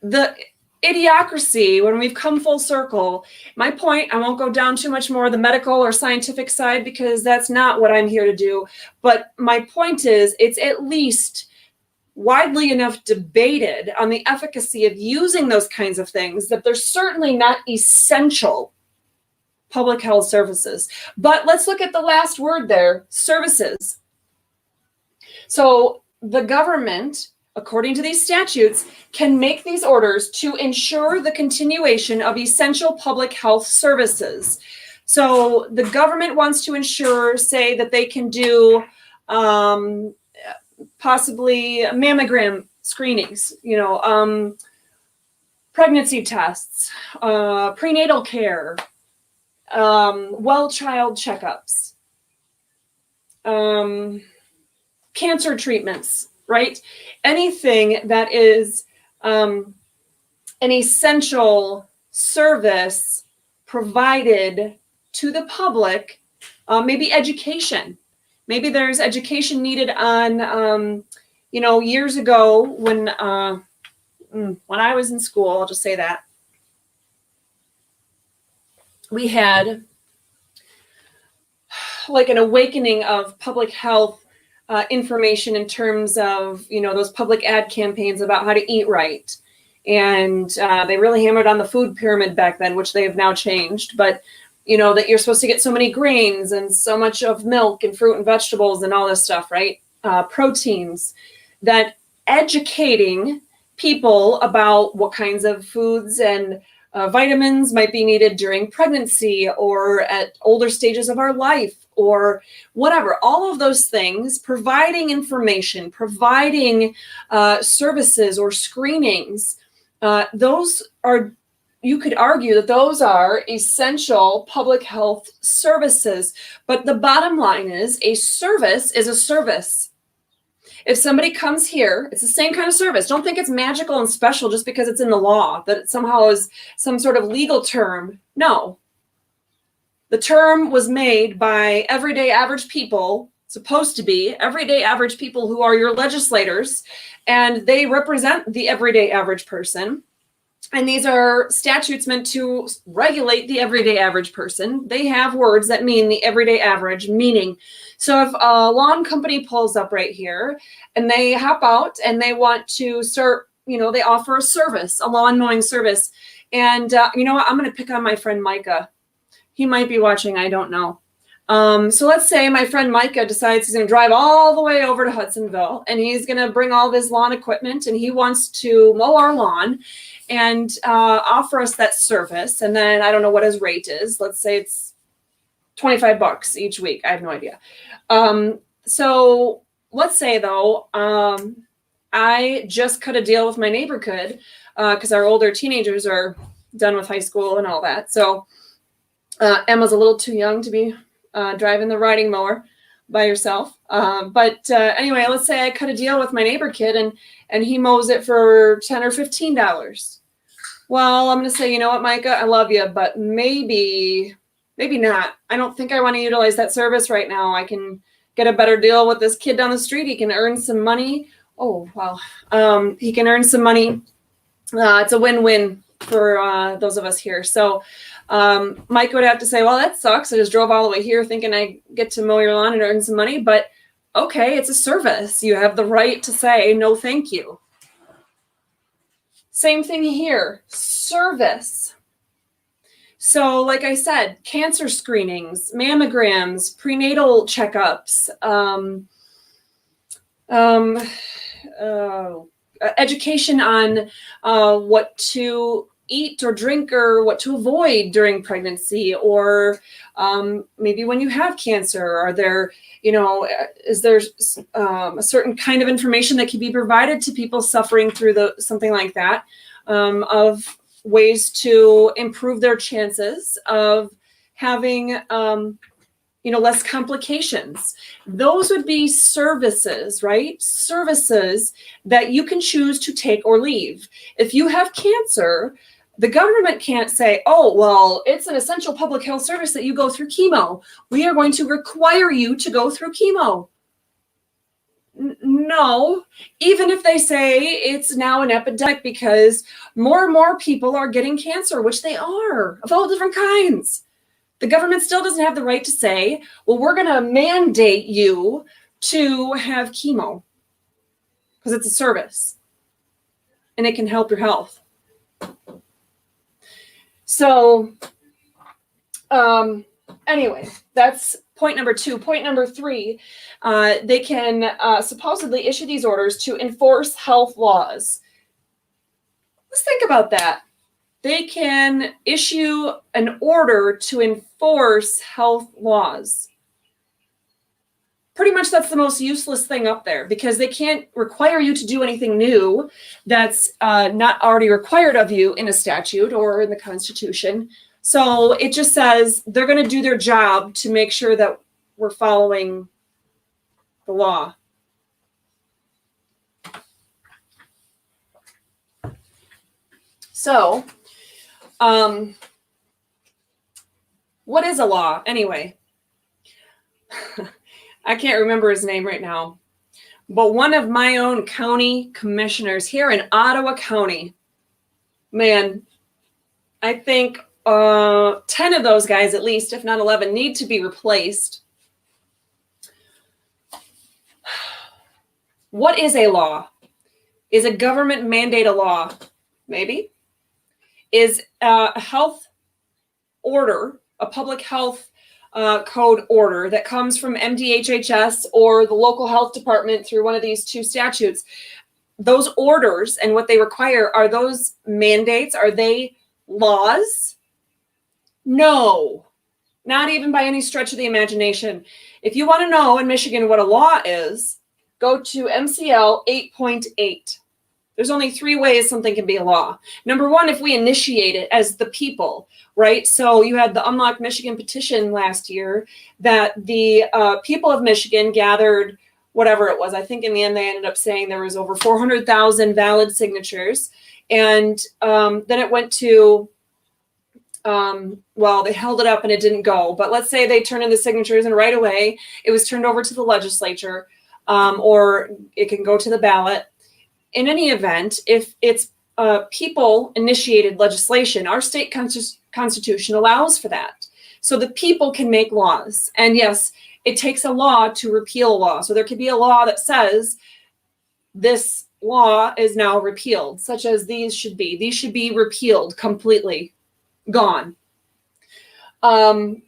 The idiocracy, when we've come full circle, my point, I won't go down too much more the medical or scientific side because that's not what I'm here to do. But my point is, it's at least widely enough debated on the efficacy of using those kinds of things that they're certainly not essential public health services. But let's look at the last word there, services. So the government, according to these statutes, can make these orders to ensure the continuation of essential public health services. So the government wants to ensure, say, that they can do possibly mammogram screenings, pregnancy tests, prenatal care, well child checkups, cancer treatments, right? Anything that is an essential service provided to the public, maybe education. Maybe there's education needed on, years ago when I was in school, I'll just say that, we had like an awakening of public health information in terms of, those public ad campaigns about how to eat right. And they really hammered on the food pyramid back then, which they have now changed. But, that you're supposed to get so many grains and so much of milk and fruit and vegetables and all this stuff, right? Proteins, that educating people about what kinds of foods and vitamins might be needed during pregnancy or at older stages of our life or whatever, all of those things, providing information, providing services or screenings, those are, you could argue that those are essential public health services. But the bottom line is a service is a service. If somebody comes here, it's the same kind of service. Don't think it's magical and special just because it's in the law, that it somehow is some sort of legal term. No. The term was made by everyday average people, supposed to be everyday average people who are your legislators, and they represent the everyday average person. And these are statutes meant to regulate the everyday average person. They have words that mean the everyday average meaning. So if a lawn company pulls up right here and they hop out and they want to start, they offer a service, a lawn mowing service. And you know what? I'm going to pick on my friend Micah. He might be watching. I don't know. So let's say my friend Micah decides he's going to drive all the way over to Hudsonville and he's going to bring all this lawn equipment and he wants to mow our lawn and offer us that service. And then I don't know what his rate is. Let's say it's $25 each week. I have no idea. So let's say though, I just cut a deal with my neighborhood because our older teenagers are done with high school and all that. So Emma's a little too young to be driving the riding mower by herself. But anyway, let's say I cut a deal with my neighbor kid and he mows it for $10 or $15. Well, I'm going to say, you know what, Micah, I love you, but maybe not. I don't think I want to utilize that service right now. I can get a better deal with this kid down the street. He can earn some money. Oh, wow. He can earn some money. It's a win-win for those of us here. So Mike would have to say, well, that sucks. I just drove all the way here thinking I get to mow your lawn and earn some money. But okay, it's a service. You have the right to say, no, thank you. Same thing here, service. So like I said, cancer screenings, mammograms, prenatal checkups, education on what to eat or drink or what to avoid during pregnancy, or maybe when you have cancer, are there, is there a certain kind of information that can be provided to people suffering through something like that, of ways to improve their chances of having, less complications. Those would be services, right? Services that you can choose to take or leave. If you have cancer, The government can't say, oh, well, it's an essential public health service that you go through chemo. We are going to require you to go through chemo. No, even if they say it's now an epidemic because more and more people are getting cancer, which they are, of all different kinds. The government still doesn't have the right to say, well, we're going to mandate you to have chemo because it's a service and it can help your health. So anyway, that's point number 2. Point number 3, they can supposedly issue these orders to enforce health laws. Let's think about that. They can issue an order to enforce health laws. Pretty much that's the most useless thing up there because they can't require you to do anything new that's not already required of you in a statute or in the Constitution. So it just says they're going to do their job to make sure that we're following the law. So, what is a law anyway? I can't remember his name right now, but one of my own county commissioners here in Ottawa County, man, I think 10 of those guys, at least, if not 11, need to be replaced. What is a law? Is a government mandate a law? Maybe. Is a health order, a public health code order that comes from MDHHS or the local health department through one of these 2 statutes, those orders and what they require, are those mandates? Are they laws? No, not even by any stretch of the imagination. If you want to know in Michigan what a law is, go to MCL 8.8. There's only 3 ways something can be a law. Number 1, if we initiate it as the people, right? So you had the Unlock Michigan petition last year that the people of Michigan gathered, whatever it was. I think in the end they ended up saying there was over 400,000 valid signatures. And then it went to, well, they held it up and it didn't go. But let's say they turned in the signatures and right away it was turned over to the legislature, or it can go to the ballot. In any event, if it's people-initiated legislation, our state constitution allows for that. So the people can make laws. And yes, it takes a law to repeal a law. So there could be a law that says this law is now repealed, such as these should be. These should be repealed completely, gone. In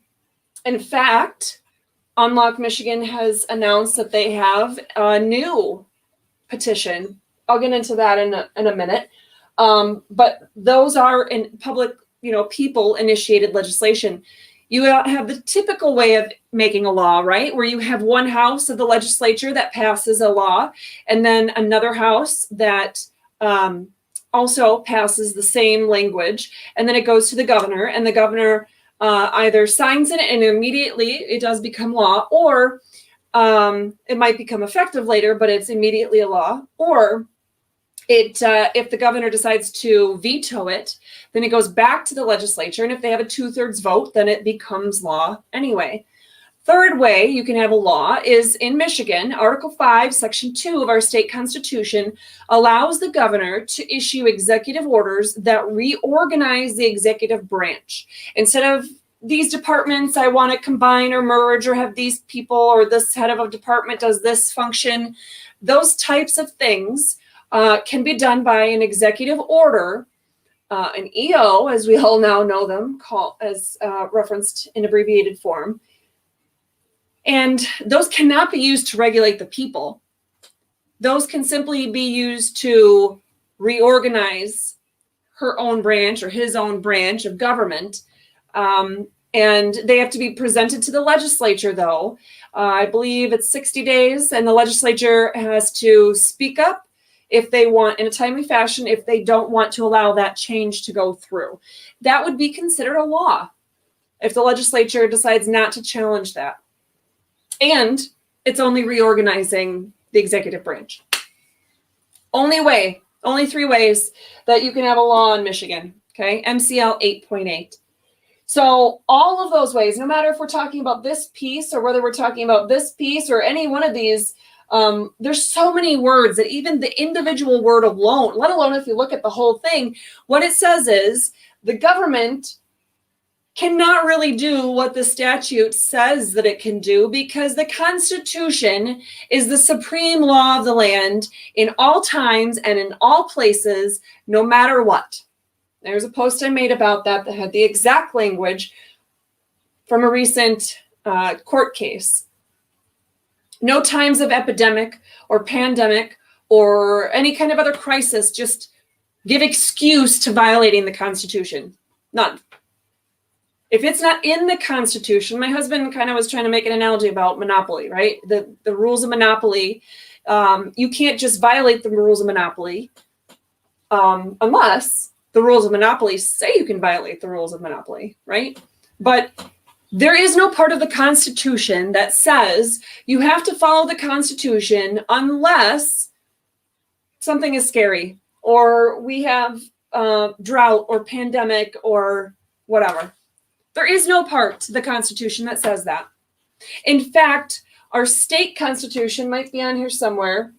fact, Unlock Michigan has announced that they have a new petition. I'll get into that in a minute. But those are in public, people-initiated legislation. You have the typical way of making a law, right? Where you have one house of the legislature that passes a law, and then another house that also passes the same language, and then it goes to the governor, and the governor either signs it and immediately it does become law, or it might become effective later, but it's immediately a law, or if the governor decides to veto it, then it goes back to the legislature. And if they have a 2/3 vote, then it becomes law anyway. Third way you can have a law is in Michigan. Article 5, Section 2 of our state constitution allows the governor to issue executive orders that reorganize the executive branch. Instead of these departments I want to combine or merge or have these people or this head of a department does this function, those types of things can be done by an executive order, an EO, as we all now know them, as referenced in abbreviated form. And those cannot be used to regulate the people. Those can simply be used to reorganize her own branch or his own branch of government. And they have to be presented to the legislature, though. I believe it's 60 days, and the legislature has to speak up if they want, in a timely fashion, if they don't want to allow that change to go through. That would be considered a law if the legislature decides not to challenge that. And it's only reorganizing the executive branch. Only 3 ways that you can have a law in Michigan. Okay, MCL 8.8. So all of those ways, no matter if we're talking about this piece or whether we're talking about this piece or any one of these, there's so many words that even the individual word alone, let alone if you look at the whole thing, what it says is the government cannot really do what the statute says that it can do because the Constitution is the supreme law of the land in all times and in all places, no matter what. There's a post I made about that had the exact language from a recent court case. No times of epidemic or pandemic or any kind of other crisis just give excuse to violating the Constitution. None. If it's not in the Constitution, my husband kind of was trying to make an analogy about monopoly, right? The rules of monopoly. You can't just violate the rules of monopoly unless the rules of monopoly say you can violate the rules of monopoly, right? But there is no part of the Constitution that says you have to follow the Constitution unless something is scary or we have drought or pandemic or whatever. There is no part to the Constitution that says that. In fact, our state constitution might be on here somewhere.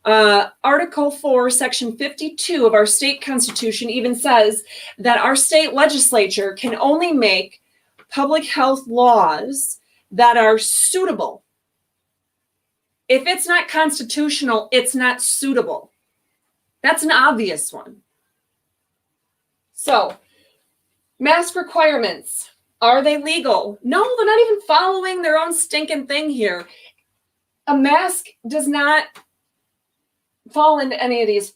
Article 4, Section 52 of our state constitution even says that our state legislature can only make public health laws that are suitable. If it's not constitutional, it's not suitable. That's an obvious one. So, mask requirements, are they legal? No, they're not even following their own stinking thing here. A mask does not fall into any of these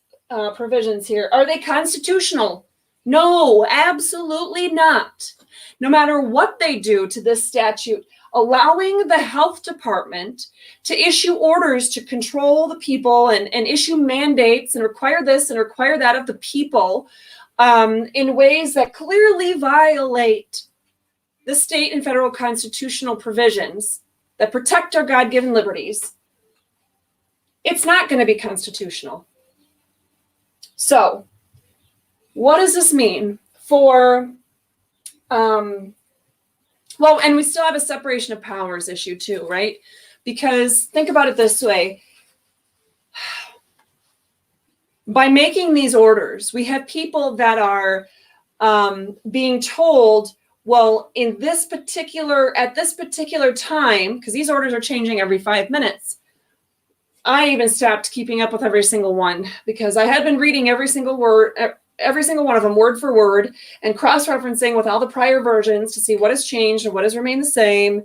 provisions here. Are they constitutional? No, absolutely not. No matter what they do to this statute, allowing the health department to issue orders to control the people and issue mandates and require this and require that of the people in ways that clearly violate the state and federal constitutional provisions that protect our God-given liberties, it's not going to be constitutional. So, what does this mean for, and we still have a separation of powers issue too, right? Because think about it this way. By making these orders, we have people that are being told, well, at this particular time, because these orders are changing every 5 minutes, I even stopped keeping up with every single one because I had been reading every single one of them word for word and cross-referencing with all the prior versions to see what has changed and what has remained the same.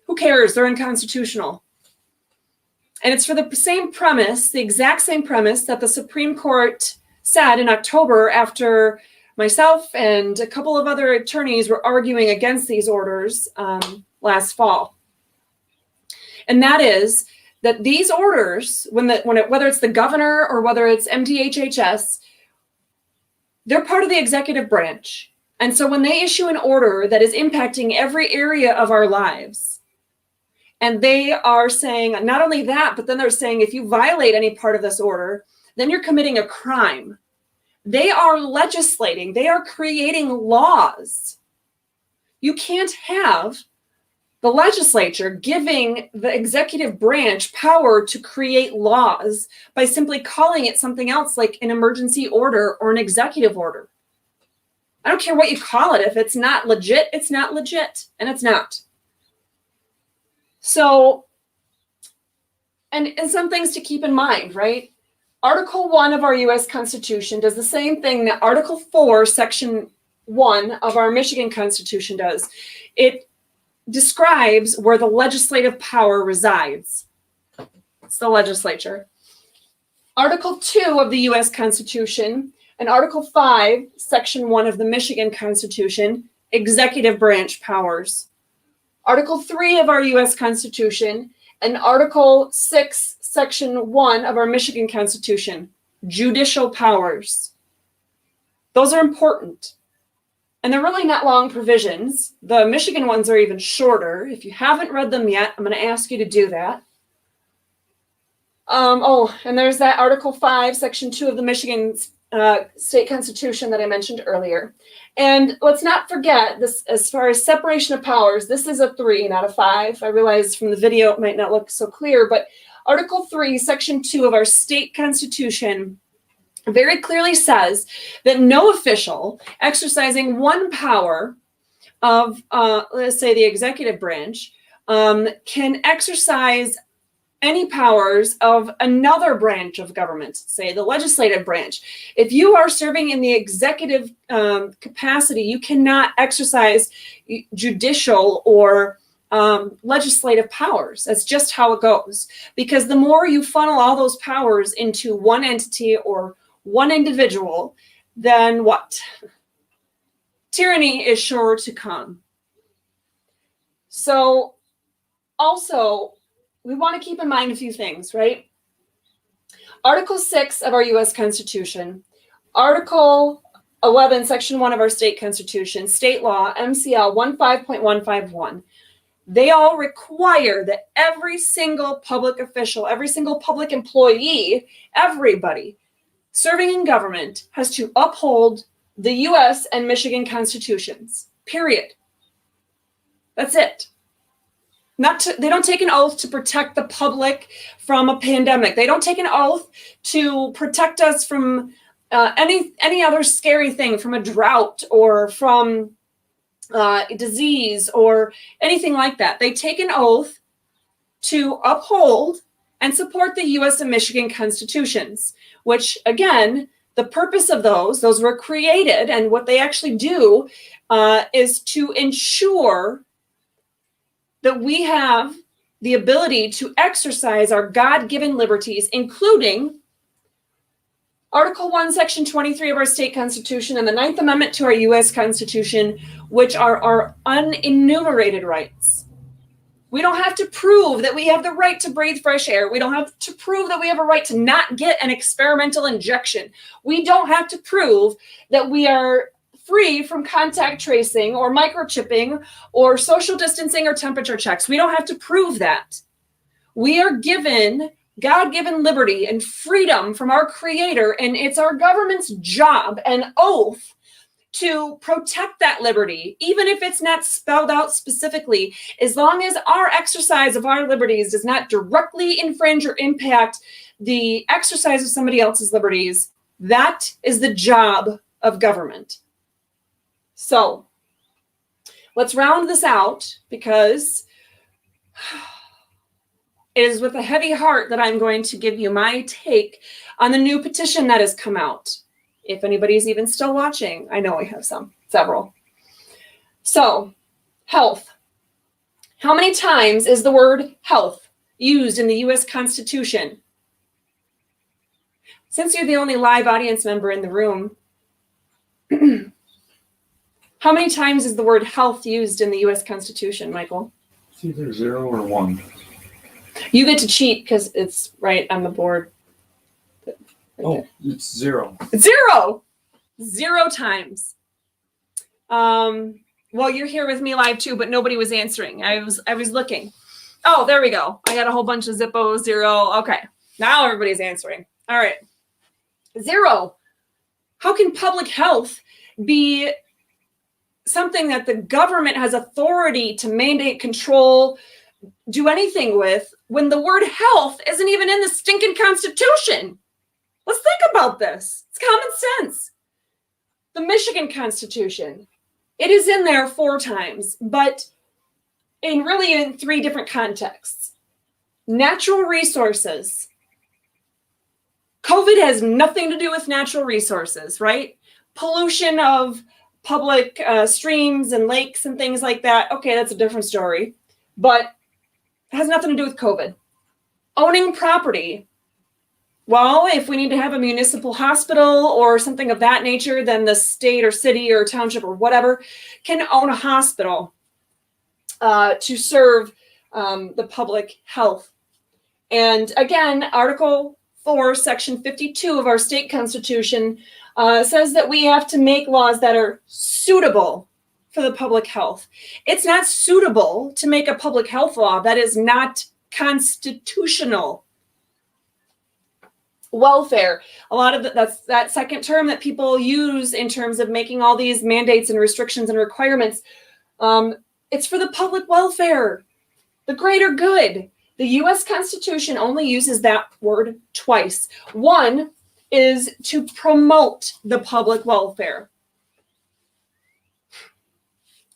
Who cares? They're unconstitutional. And it's for the same premise, the exact same premise that the Supreme Court said in October after myself and a couple of other attorneys were arguing against these orders last fall. And that is that these orders, whether it's the governor or whether it's MDHHS, they're part of the executive branch. And so when they issue an order that is impacting every area of our lives, and they are saying not only that, but then they're saying if you violate any part of this order, then you're committing a crime. They are legislating, they are creating laws. You can't have the legislature giving the executive branch power to create laws by simply calling it something else like an emergency order or an executive order. I don't care what you call it. If it's not legit, it's not legit, and it's not. So, and some things to keep in mind, right? Article 1 of our U.S. Constitution does the same thing that Article 4, Section 1 of our Michigan Constitution does. It describes where the legislative power resides. It's the legislature. Article 2 of the U.S. Constitution and Article 5, Section 1 of the Michigan Constitution, executive branch powers. Article 3 of our U.S. Constitution and Article 6, Section 1 of our Michigan Constitution, judicial powers. Those are important. And they're really not long provisions. The Michigan ones are even shorter. If you haven't read them yet, I'm going to ask you to do that. And there's that Article 5, Section 2 of the Michigan state constitution that I mentioned earlier. And let's not forget this, as far as separation of powers, this is a 3, not a 5. I realize from the video it might not look so clear, but Article 3, Section 2 of our state constitution very clearly says that no official exercising one power of, let's say, the executive branch can exercise any powers of another branch of government, say the legislative branch. If you are serving in the executive capacity, you cannot exercise judicial or legislative powers. That's just how it goes. Because the more you funnel all those powers into one entity or one individual, then what? Tyranny is sure to come. So also, we want to keep in mind a few things, right? Article 6 of our U.S. Constitution, Article 11, Section 1 of our state constitution, state law, MCL 15.151, they all require that every single public official, every single public employee, everybody serving in government has to uphold the U.S. and Michigan constitutions, period. That's it. They don't take an oath to protect the public from a pandemic. They don't take an oath to protect us from any other scary thing, from a drought or from disease or anything like that. They take an oath to uphold and support the U.S. and Michigan constitutions, which, again, the purpose of those were created, and what they actually do is to ensure that we have the ability to exercise our God-given liberties, including Article 1, Section 23 of our state constitution and the 9th Amendment to our U.S. Constitution, which are our unenumerated rights. We don't have to prove that we have the right to breathe fresh air. We don't have to prove that we have a right to not get an experimental injection. We don't have to prove that we are free from contact tracing or microchipping or social distancing or temperature checks. We don't have to prove that. We are given God-given liberty and freedom from our Creator, and it's our government's job and oath to protect that liberty, even if it's not spelled out specifically, as long as our exercise of our liberties does not directly infringe or impact the exercise of somebody else's liberties. That is the job of government. So let's round this out, because it is with a heavy heart that I'm going to give you my take on the new petition that has come out. If anybody's even still watching, I know we have several. So, health. How many times is the word health used in the U.S. Constitution? Since you're the only live audience member in the room, how many times is the word health used in the U.S. Constitution, Michael? It's either 0 or 1. You get to cheat because it's right on the board. It's 0. 0! 0 times. Well, you're here with me live too, but nobody was answering. I was looking. Oh, there we go. I got a whole bunch of Zippo 0. Okay, now everybody's answering. All right. 0. How can public health be something that the government has authority to mandate, control, do anything with, when the word health isn't even in the stinking Constitution? Let's think about this. It's common sense. The Michigan Constitution, it is in there 4 times, but in 3 different contexts. Natural resources. COVID has nothing to do with natural resources, right? Pollution of public streams and lakes and things like that. Okay, that's a different story, but it has nothing to do with COVID. Owning property. Well, if we need to have a municipal hospital or something of that nature, then the state or city or township or whatever can own a hospital to serve the public health. And again, Article 4, Section 52 of our state constitution says that we have to make laws that are suitable for the public health. It's not suitable to make a public health law that is not constitutional. welfare. A lot of that's that second term that people use in terms of making all these mandates and restrictions and requirements. It's for the public welfare, the greater good. The U.S. Constitution only uses that word twice. One is to promote the public welfare.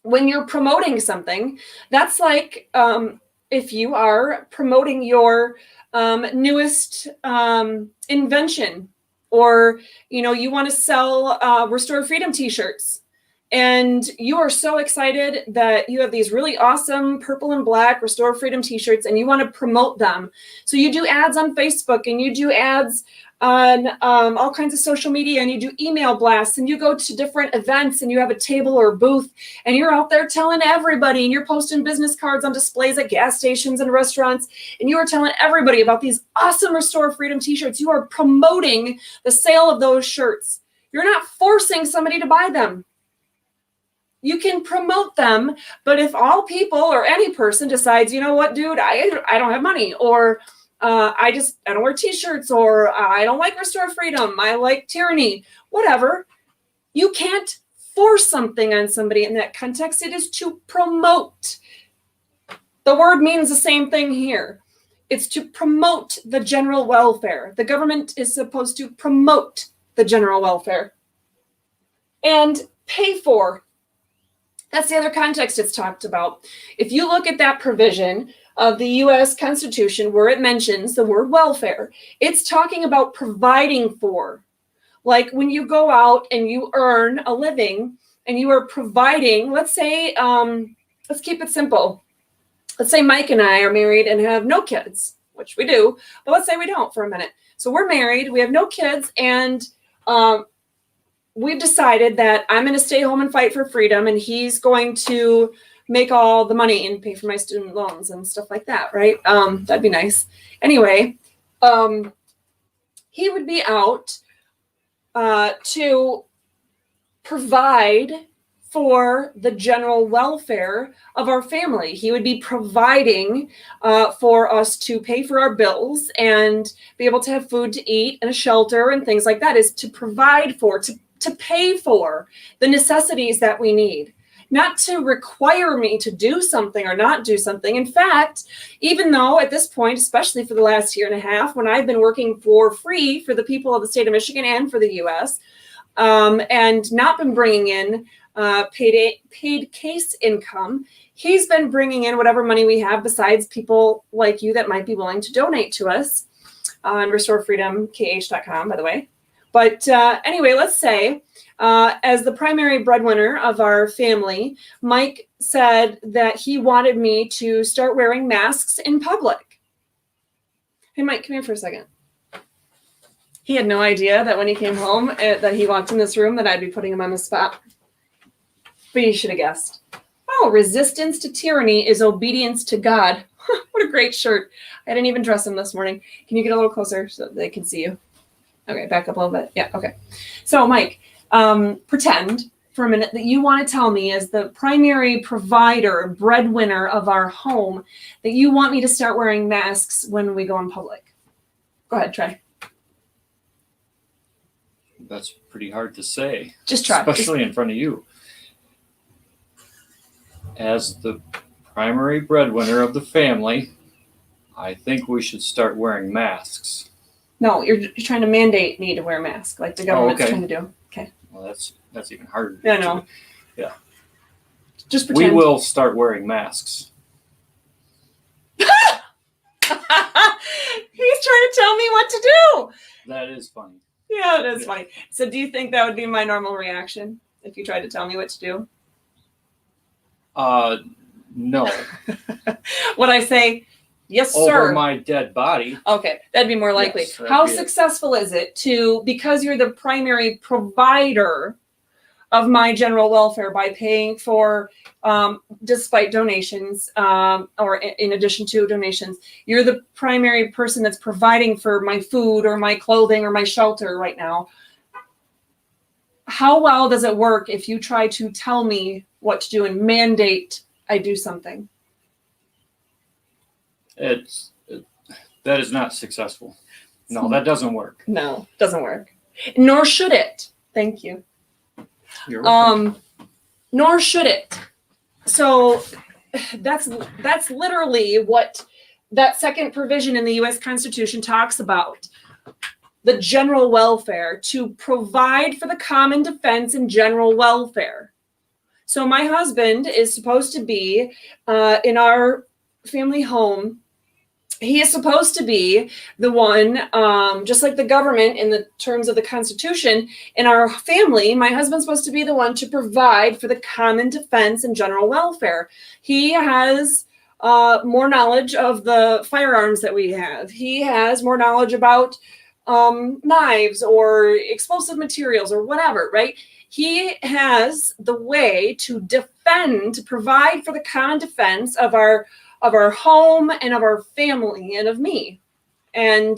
When you're promoting something, that's like if you are promoting your newest invention, or you want to sell Restore Freedom t-shirts, and you are so excited that you have these really awesome purple and black Restore Freedom t-shirts, and you want to promote them. So you do ads on Facebook, and you do ads on all kinds of social media, and you do email blasts, and you go to different events, and you have a table or a booth, and you're out there telling everybody, and you're posting business cards on displays at gas stations and restaurants, and you are telling everybody about these awesome Restore Freedom t-shirts. You are promoting the sale of those shirts. You're not forcing somebody to buy them. You can promote them, but if all people or any person decides, you know what, dude, I don't have money, or I don't wear t-shirts, or I don't like Restore Freedom, I like tyranny, whatever. You can't force something on somebody in that context. It is to promote. The word means the same thing here. It's to promote the general welfare. The government is supposed to promote the general welfare and pay for. That's the other context it's talked about. If you look at that provision of the U.S. Constitution where it mentions the word welfare, it's talking about providing for. Like when you go out and you earn a living and you are providing, let's say, let's keep it simple. Let's say Mike and I are married and have no kids, which we do, but let's say we don't for a minute. So we're married, we have no kids, and we've decided that I'm going to stay home and fight for freedom, and he's going to make all the money and pay for my student loans and stuff like that, right? That'd be nice. Anyway, he would be out to provide for the general welfare of our family. He would be providing for us to pay for our bills and be able to have food to eat and a shelter and things like that. Is to provide for, to pay for the necessities that we need, not to require me to do something or not do something. In fact, even though at this point, especially for the last year and a half, when I've been working for free for the people of the state of Michigan and for the U.S., and not been bringing in paid case income, he's been bringing in whatever money we have, besides people like you that might be willing to donate to us on restorefreedomkh.com, by the way. But anyway, let's say as the primary breadwinner of our family, Mike said that he wanted me to start wearing masks in public. Hey, Mike, come here for a second. He had no idea that when he came home that he walked in this room that I'd be putting him on the spot. But you should have guessed. Oh, resistance to tyranny is obedience to God. What a great shirt. I didn't even dress him this morning. Can you get a little closer so they can see you? Okay, back up a little bit. Yeah, okay. So, Mike, pretend for a minute that you want to tell me, as the primary provider, breadwinner of our home, that you want me to start wearing masks when we go in public. Go ahead, try. That's pretty hard to say. Just try. Especially in front of you. As the primary breadwinner of the family, I think we should start wearing masks. No, you're trying to mandate me to wear a mask, like the government's trying to do. Okay. Well, that's even harder. Yeah, I know. Yeah. Just pretend. We will start wearing masks. He's trying to tell me what to do. That is funny. Yeah, it is funny. So do you think that would be my normal reaction if you tried to tell me what to do? No. Would I say, yes, sir? Over my dead body. Okay, that'd be more likely. Yes, How successful is it to, because you're the primary provider of my general welfare by paying for, despite donations, or in addition to donations, you're the primary person that's providing for my food or my clothing or my shelter right now. How well does it work if you try to tell me what to do and mandate I do something? That is not successful. No, that doesn't work. No, doesn't work. Nor should it. Thank you. You're welcome. Nor should it. So that's literally what that second provision in the U.S. Constitution talks about. The general welfare, to provide for the common defense and general welfare. So my husband is supposed to be in our family home. He is supposed to be the one, just like the government in the terms of the Constitution, in our family, my husband's supposed to be the one to provide for the common defense and general welfare. He has more knowledge of the firearms that we have. He has more knowledge about knives or explosive materials or whatever, right? He has the way to defend, to provide for the common defense of our home and of our family and of me. And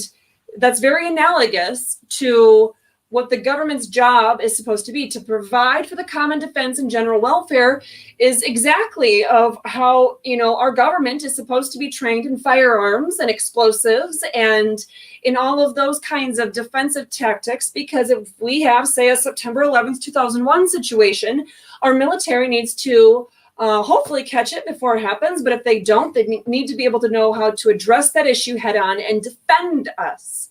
that's very analogous to what the government's job is supposed to be. To provide for the common defense and general welfare is exactly of how, our government is supposed to be trained in firearms and explosives and in all of those kinds of defensive tactics, because if we have, say, a September 11th, 2001 situation, our military needs to hopefully catch it before it happens. But if they don't, they need to be able to know how to address that issue head on and defend us.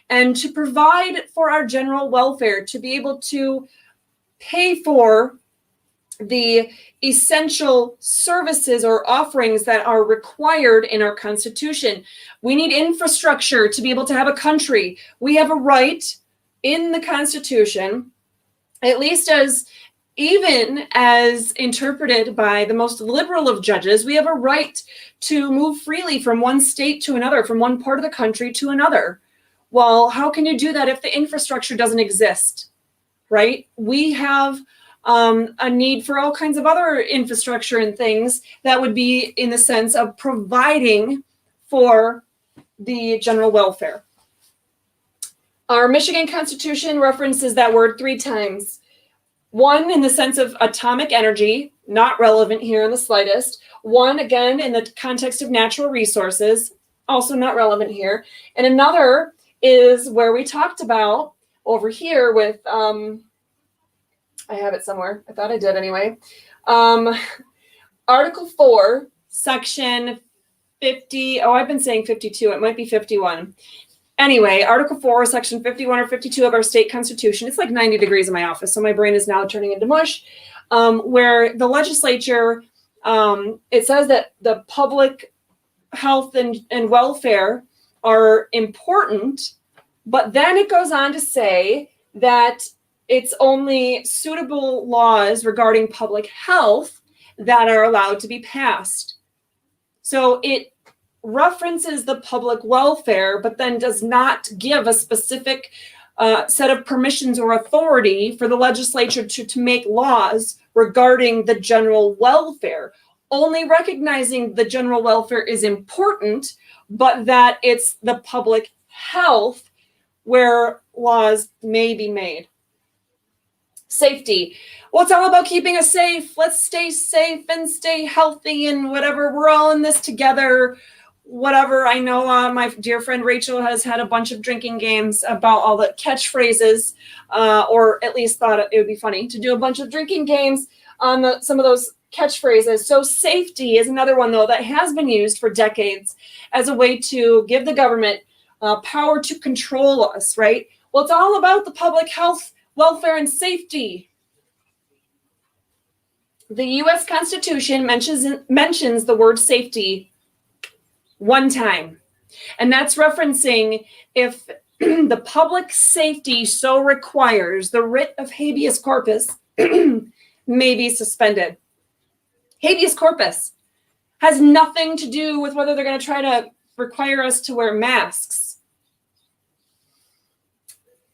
And to provide for our general welfare, to be able to pay for the essential services or offerings that are required in our Constitution. We need infrastructure to be able to have a country. We have a right in the Constitution, at least even as interpreted by the most liberal of judges, we have a right to move freely from one state to another, from one part of the country to another. Well, how can you do that if the infrastructure doesn't exist, right? We have a need for all kinds of other infrastructure and things that would be in the sense of providing for the general welfare. Our Michigan Constitution references that word 3 times. One in the sense of atomic energy, not relevant here in the slightest. One, again, in the context of natural resources, also not relevant here. And another is where we talked about over here with, I have it somewhere. I thought I did anyway. Article 4, section 50. Oh, I've been saying 52. It might be 51. Anyway, Article 4, section 51 or 52 of our state constitution. It's like 90 degrees in my office, so my brain is now turning into mush. Where the legislature, it says that the public health and welfare are important, but then it goes on to say that it's only suitable laws regarding public health that are allowed to be passed. So it references the public welfare, but then does not give a specific set of permissions or authority for the legislature to make laws regarding the general welfare, only recognizing the general welfare is important, but that it's the public health where laws may be made. Safety. Well, it's all about keeping us safe. Let's stay safe and stay healthy and whatever. We're all in this together. Whatever. I know my dear friend Rachel has had a bunch of drinking games about all the catchphrases, or at least thought it would be funny to do a bunch of drinking games on some of those catchphrases. So safety is another one, though, that has been used for decades as a way to give the government power to control us, right? Well, it's all about the public health, welfare, and safety. The U.S. Constitution mentions the word safety 1 time, and that's referencing if the public safety so requires, the writ of habeas corpus may be suspended. Habeas corpus has nothing to do with whether they're going to try to require us to wear masks.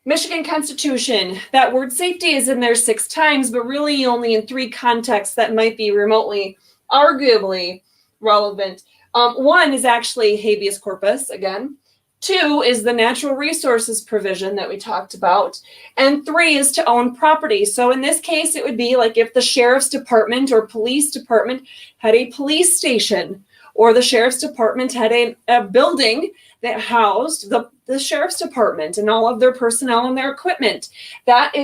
Michigan Constitution, that word safety is in there 6 times, but really only in 3 contexts that might be remotely, arguably relevant. 1 is actually habeas corpus, again. 2 is the natural resources provision that we talked about. And 3 is to own property. So in this case, it would be like if the sheriff's department or police department had a police station, or the sheriff's department had a building that housed the the sheriff's department and all of their personnel and their equipment. That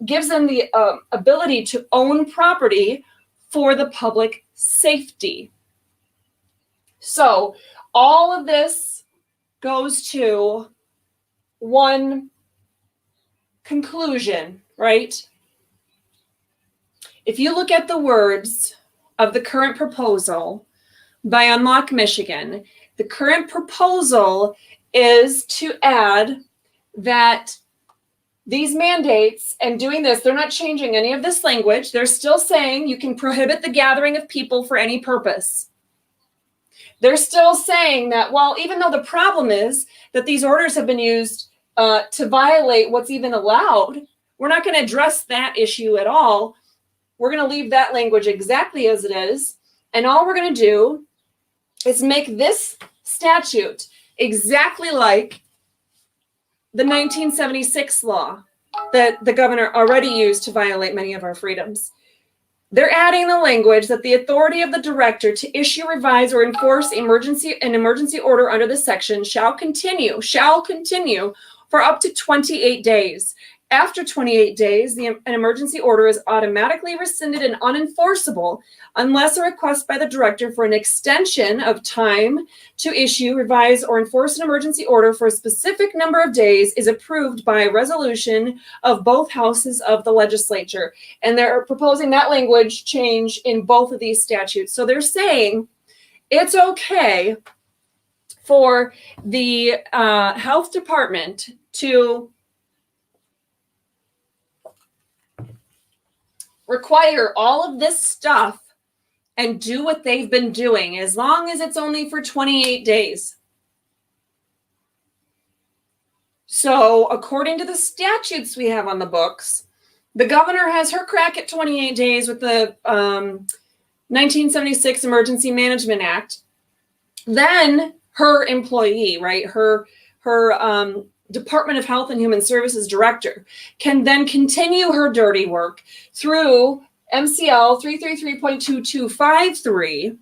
gives them the ability to own property for the public safety. So all of this goes to one conclusion, right? If you look at the words of the current proposal by Unlock Michigan, the current proposal is to add that these mandates and doing this, they're not changing any of this language. They're still saying you can prohibit the gathering of people for any purpose. They're still saying that, well, even though the problem is that these orders have been used to violate what's even allowed, we're not going to address that issue at all. We're going to leave that language exactly as it is. And all we're going to do is make this statute exactly like the 1976 law that the governor already used to violate many of our freedoms. They're adding the language that the authority of the director to issue, revise, or enforce an emergency order under this section shall continue for up to 28 days. After 28 days, an emergency order is automatically rescinded and unenforceable unless a request by the director for an extension of time to issue, revise, or enforce an emergency order for a specific number of days is approved by resolution of both houses of the legislature. And they're proposing that language change in both of these statutes. So they're saying it's okay for the health department to require all of this stuff and do what they've been doing as long as it's only for 28 days. So according to the statutes we have on the books, the governor has her crack at 28 days with the 1976 Emergency Management Act. Then her employee, right, her Department of Health and Human Services director can then continue her dirty work through MCL 333.2253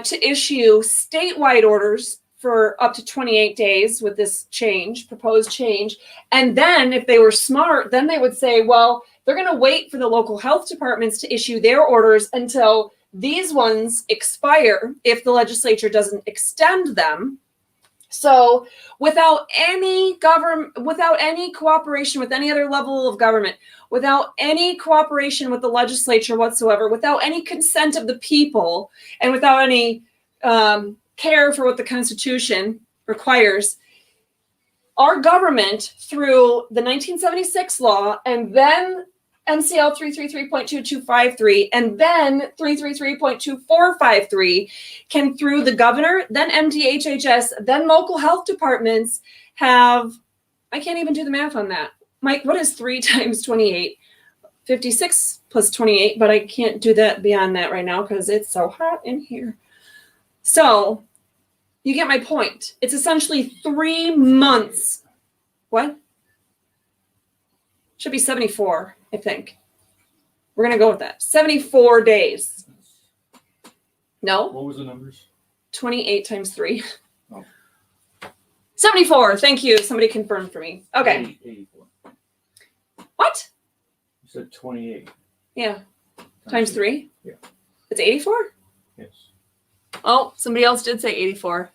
to issue statewide orders for up to 28 days with this change, proposed change. And then if they were smart, then they would say, well, they're going to wait for the local health departments to issue their orders until these ones expire if the legislature doesn't extend them. So without any cooperation with any other level of government, without any cooperation with the legislature whatsoever, without any consent of the people, and without any care for what the Constitution requires, our government, through the 1976 law and then MCL 333.2253 and then 333.2453 can, through the governor, then MDHHS, then local health departments have, I can't even do the math on that. Mike, what is 3 times 28? 56 plus 28, but I can't do that beyond that right now because it's so hot in here. So you get my point. It's essentially 3 months. What? Should be 74, I think. We're going to go with that. 74 days. No? What was the numbers? 28 times 3. Oh. 74. Thank you. Somebody confirmed for me. Okay. 84. What? You said 28. Yeah. Times 3? Yeah. It's 84? Yes. Oh, somebody else did say 84.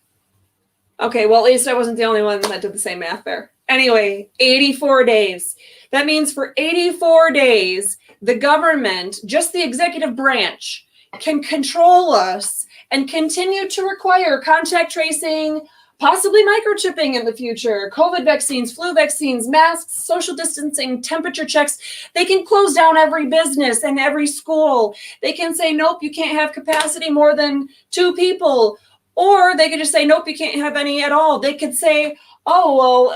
Okay, well, at least I wasn't the only one that did the same math there. Anyway, 84 days. That means for 84 days, the government, just the executive branch, can control us and continue to require contact tracing, possibly microchipping in the future, COVID vaccines, flu vaccines, masks, social distancing, temperature checks. They can close down every business and every school. They can say, nope, you can't have capacity more than 2 people. Or they could just say, nope, you can't have any at all. They could say, oh, well,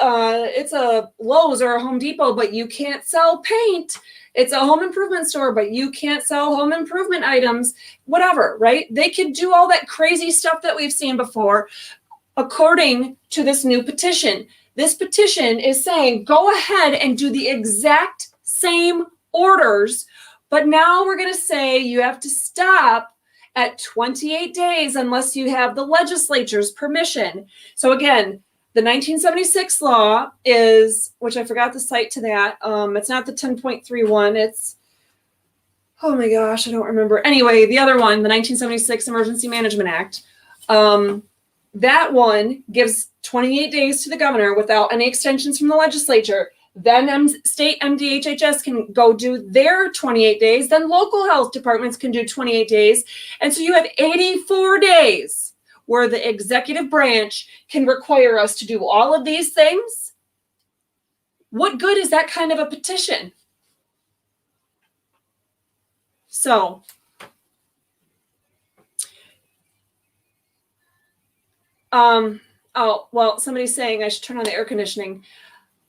it's a Lowe's or a Home Depot, but you can't sell paint. It's a home improvement store, but you can't sell home improvement items, whatever, right? They could do all that crazy stuff that we've seen before, according to this new petition. This petition is saying, go ahead and do the exact same orders, but now we're going to say you have to stop at 28 days unless you have the legislature's permission. So again, The 1976 law is, which I forgot the cite to that. It's not the 10.31. It's, oh my gosh, I don't remember. Anyway, the other one, the 1976 Emergency Management Act, that one gives 28 days to the governor without any extensions from the legislature. Then state MDHHS can go do their 28 days. Then local health departments can do 28 days. And so you have 84 days where the executive branch can require us to do all of these things. What good is that kind of a petition? So, oh, well, somebody's saying I should turn on the air conditioning.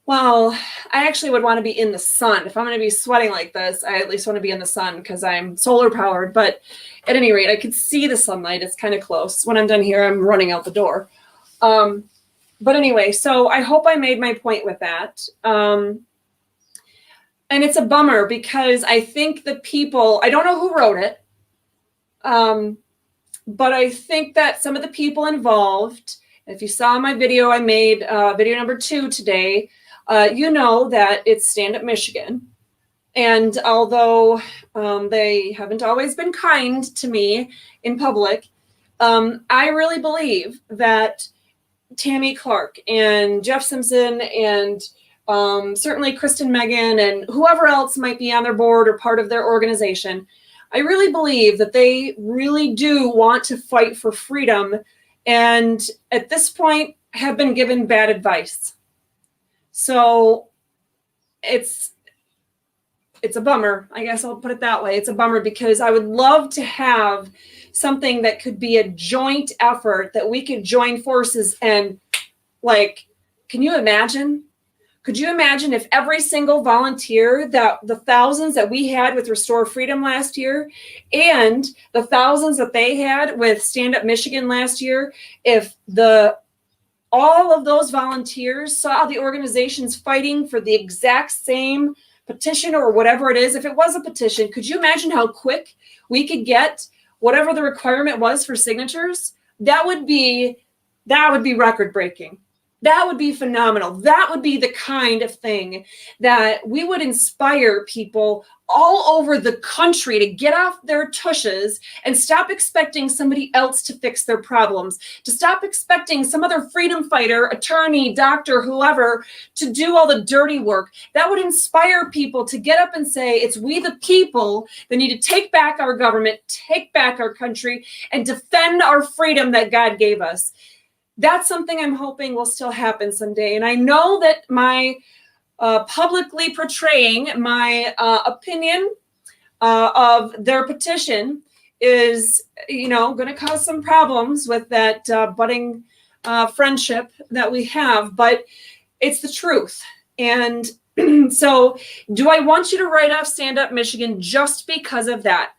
Well, I actually would want to be in the sun. If I'm going to be sweating like this, I at least want to be in the sun because I'm solar powered. But at any rate, I could see the sunlight. It's kind of close. When I'm done here, I'm running out the door. But anyway, so I hope I made my point with that. And it's a bummer because I think the people, I don't know who wrote it, but I think that some of the people involved, if you saw my video, I made video number 2 today, you know that it's Stand Up Michigan. And although they haven't always been kind to me in public, I really believe that Tammy Clark and Jeff Simpson and certainly Kristen Megan and whoever else might be on their board or part of their organization, I really believe that they really do want to fight for freedom and at this point have been given bad advice. So it's a bummer. I guess I'll put it that way. It's a bummer because I would love to have something that could be a joint effort that we could join forces and like, can you imagine? Could you imagine if every single volunteer, that the thousands that we had with Restore Freedom last year and the thousands that they had with Stand Up Michigan last year, if all of those volunteers saw the organizations fighting for the exact same petition or whatever it is, if it was a petition, could you imagine how quick we could get whatever the requirement was for signatures? That would be record breaking. That would be phenomenal. That would be the kind of thing that we would inspire people all over the country to get off their tushes and stop expecting somebody else to fix their problems, to stop expecting some other freedom fighter, attorney, doctor, whoever, to do all the dirty work. That would inspire people to get up and say, it's we the people that need to take back our government, take back our country, and defend our freedom that God gave us. That's something I'm hoping will still happen someday. And I know that my publicly portraying my opinion of their petition is, going to cause some problems with that budding friendship that we have, but it's the truth. And so do I want you to write off Stand Up Michigan just because of that?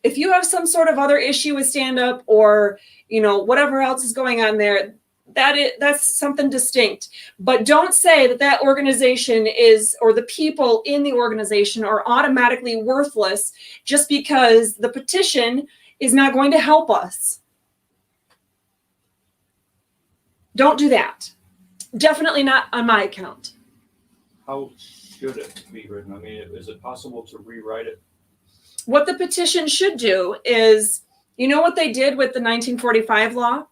If you have some sort of other issue with Stand Up or, whatever else is going on there, that's something distinct. But don't say that organization is, or the people in the organization are automatically worthless just because the petition is not going to help us. Don't do that. Definitely not on my account. How should it be written? I mean, is it possible to rewrite it? What the petition should do is, what they did with the 1945 law?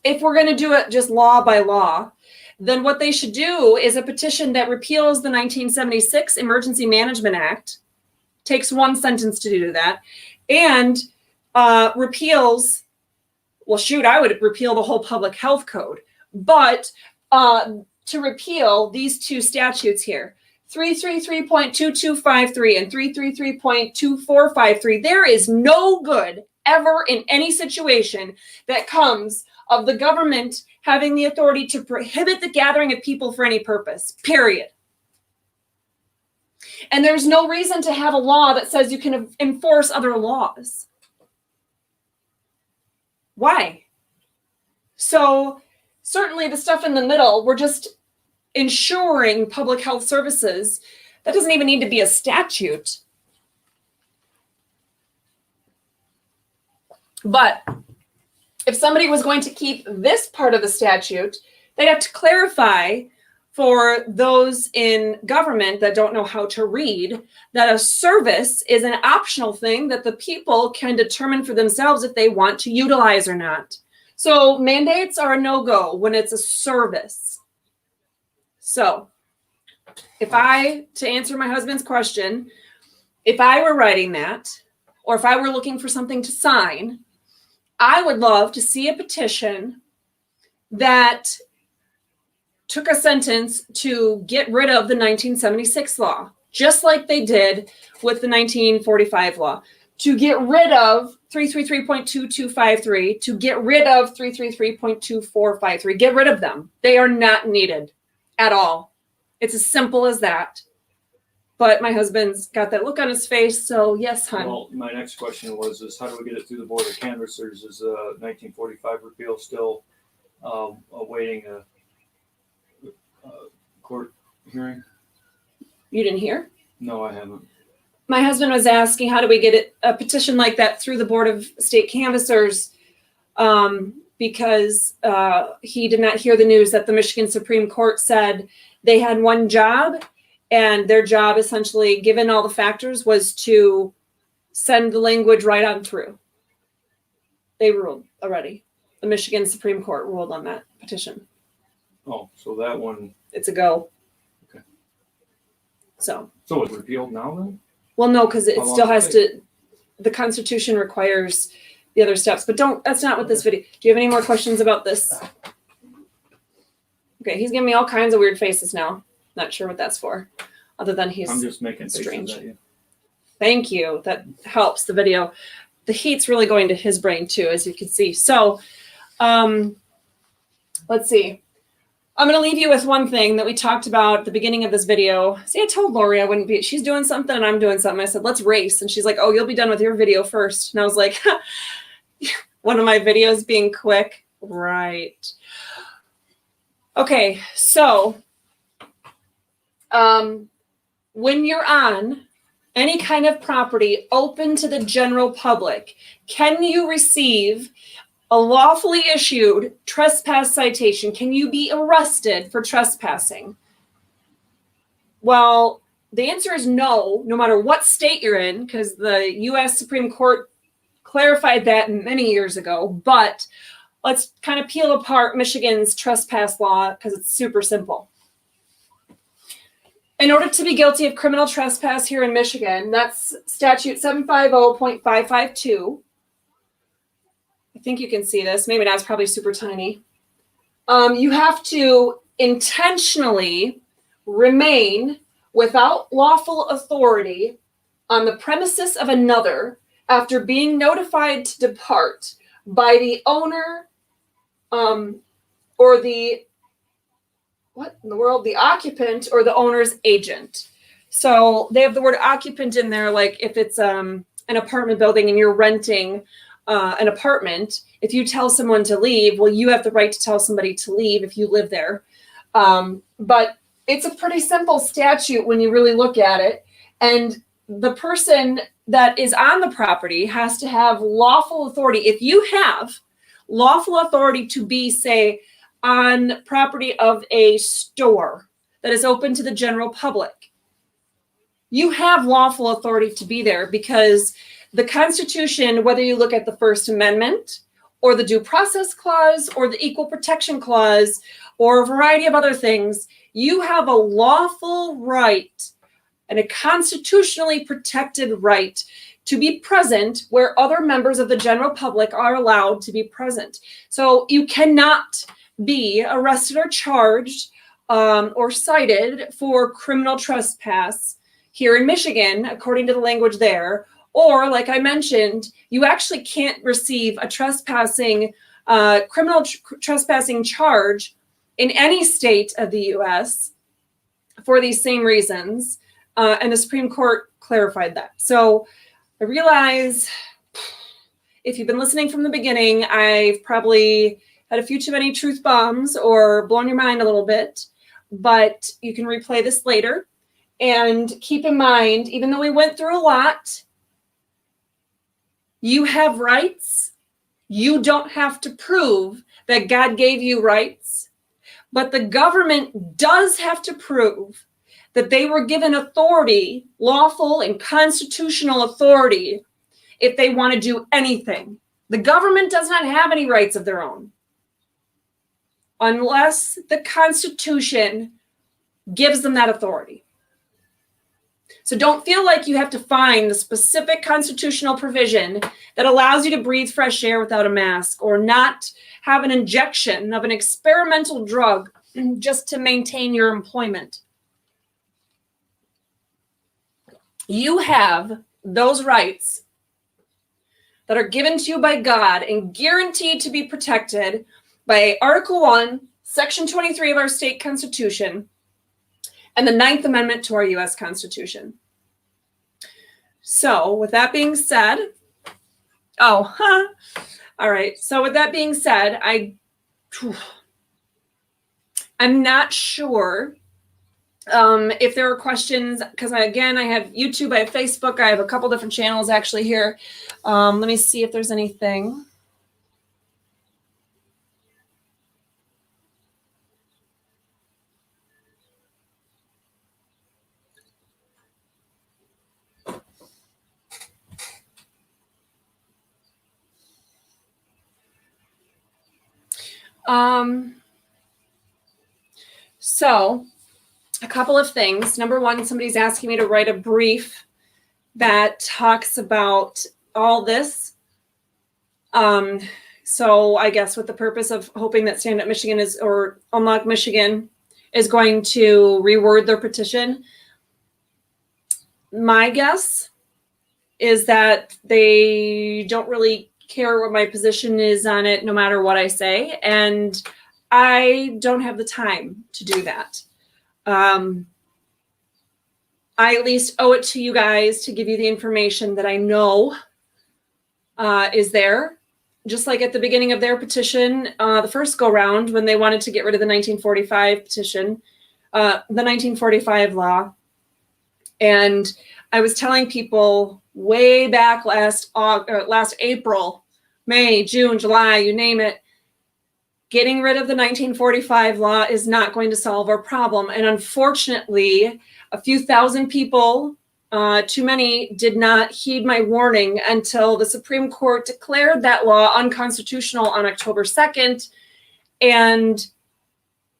If we're going to do it just law by law, then what they should do is a petition that repeals the 1976 Emergency Management Act, takes one sentence to do that, and repeals, I would repeal the whole public health code, but to repeal these two statutes here, 333.2253 and 333.2453, there is no good ever in any situation that comes of the government having the authority to prohibit the gathering of people for any purpose, period. And there's no reason to have a law that says you can enforce other laws. Why? So certainly the stuff in the middle, we're just ensuring public health services. That doesn't even need to be a statute. But if somebody was going to keep this part of the statute, They'd have to clarify for those in government that don't know how to read that a service is an optional thing that the people can determine for themselves if they want to utilize or not. So mandates are a no-go when it's a service. So to answer my husband's question, if I were writing that, or if I were looking for something to sign, I would love to see a petition that took a sentence to get rid of the 1976 law, just like they did with the 1945 law, to get rid of 333.2253, to get rid of 333.2453. Get rid of them. They are not needed at all. It's as simple as that. But my husband's got that look on his face, so yes, hon. Well, my next question is how do we get it through the Board of Canvassers? Is 1945 repeal still awaiting a court hearing? You didn't hear? No, I haven't. My husband was asking, how do we get a petition like that through the Board of State Canvassers? Because he did not hear the news that the Michigan Supreme Court said they had one job, and their job, essentially, given all the factors, was to send the language right on through. They ruled already. The Michigan Supreme Court ruled on that petition. Oh, so that one. It's a go. Okay. So it's repealed now then? Well, no, because it How long still does has it to, the Constitution requires the other steps, but that's not what this video. Do you have any more questions about this? Okay, he's giving me all kinds of weird faces now. Not sure what that's for, other than he's I'm just making strange. faces at you. Thank you. That helps the video. The heat's really going to his brain too, as you can see. So let's see. I'm going to leave you with one thing that we talked about at the beginning of this video. See, I told Lori I wouldn't be. She's doing something and I'm doing something. I said, let's race. And she's like, oh, you'll be done with your video first. And I was like, one of my videos being quick. Right. Okay, so when you're on any kind of property open to the general public, can you receive a lawfully issued trespass citation? Can you be arrested for trespassing? Well, the answer is no matter what state you're in, because the U.S. Supreme Court clarified that many years ago. But let's kind of peel apart Michigan's trespass law because it's super simple. In order to be guilty of criminal trespass here in Michigan, that's statute 750.552. I think you can see this. Maybe not. It's probably super tiny. You have to intentionally remain without lawful authority on the premises of another after being notified to depart by the owner or the occupant or the owner's agent. So they have the word occupant in there, like if it's an apartment building and you're renting an apartment, if you tell someone to leave, well, you have the right to tell somebody to leave if you live there. But it's a pretty simple statute when you really look at it. And the person that is on the property has to have lawful authority. If you have lawful authority to be, say, on property of a store that is open to the general public, you have lawful authority to be there because the Constitution, whether you look at the First Amendment or the Due Process Clause or the Equal Protection Clause or a variety of other things, you have a lawful right and a constitutionally protected right to be present where other members of the general public are allowed to be present. So you cannot be arrested or charged or cited for criminal trespass here in Michigan, according to the language there. Or, like I mentioned, you actually can't receive a criminal trespassing charge in any state of the U.S. for these same reasons. And the Supreme Court clarified that. So I realize if you've been listening from the beginning, I've probably had a few too many truth bombs or blown your mind a little bit, but you can replay this later. And keep in mind, even though we went through a lot, you have rights. You don't have to prove that God gave you rights, But the government does have to prove that they were given authority, lawful and constitutional authority, if they want to do anything. The government does not have any rights of their own unless the Constitution gives them that authority. So don't feel like you have to find the specific constitutional provision that allows you to breathe fresh air without a mask or not have an injection of an experimental drug just to maintain your employment. You have those rights that are given to you by God and guaranteed to be protected by Article 1, Section 23 of our state constitution, and the 9th Amendment to our U.S. Constitution. So with that being said, all right. So with that being said, I'm not sure if there are questions, because I have YouTube, I have Facebook, I have a couple different channels actually here. Let me see if there's anything. So a couple of things. Number one, somebody's asking me to write a brief that talks about all this. So I guess with the purpose of hoping that Stand Up Michigan or Unlock Michigan is going to reword their petition. My guess is that they don't really care what my position is on it, no matter what I say. And I don't have the time to do that. I at least owe it to you guys to give you the information that I know is there. Just like at the beginning of their petition, the first go round, when they wanted to get rid of the 1945 petition, the 1945 law. And I was telling people way back last April, May, June, July, you name it, getting rid of the 1945 law is not going to solve our problem. And unfortunately, a few thousand people, too many, did not heed my warning until the Supreme Court declared that law unconstitutional on October 2nd. And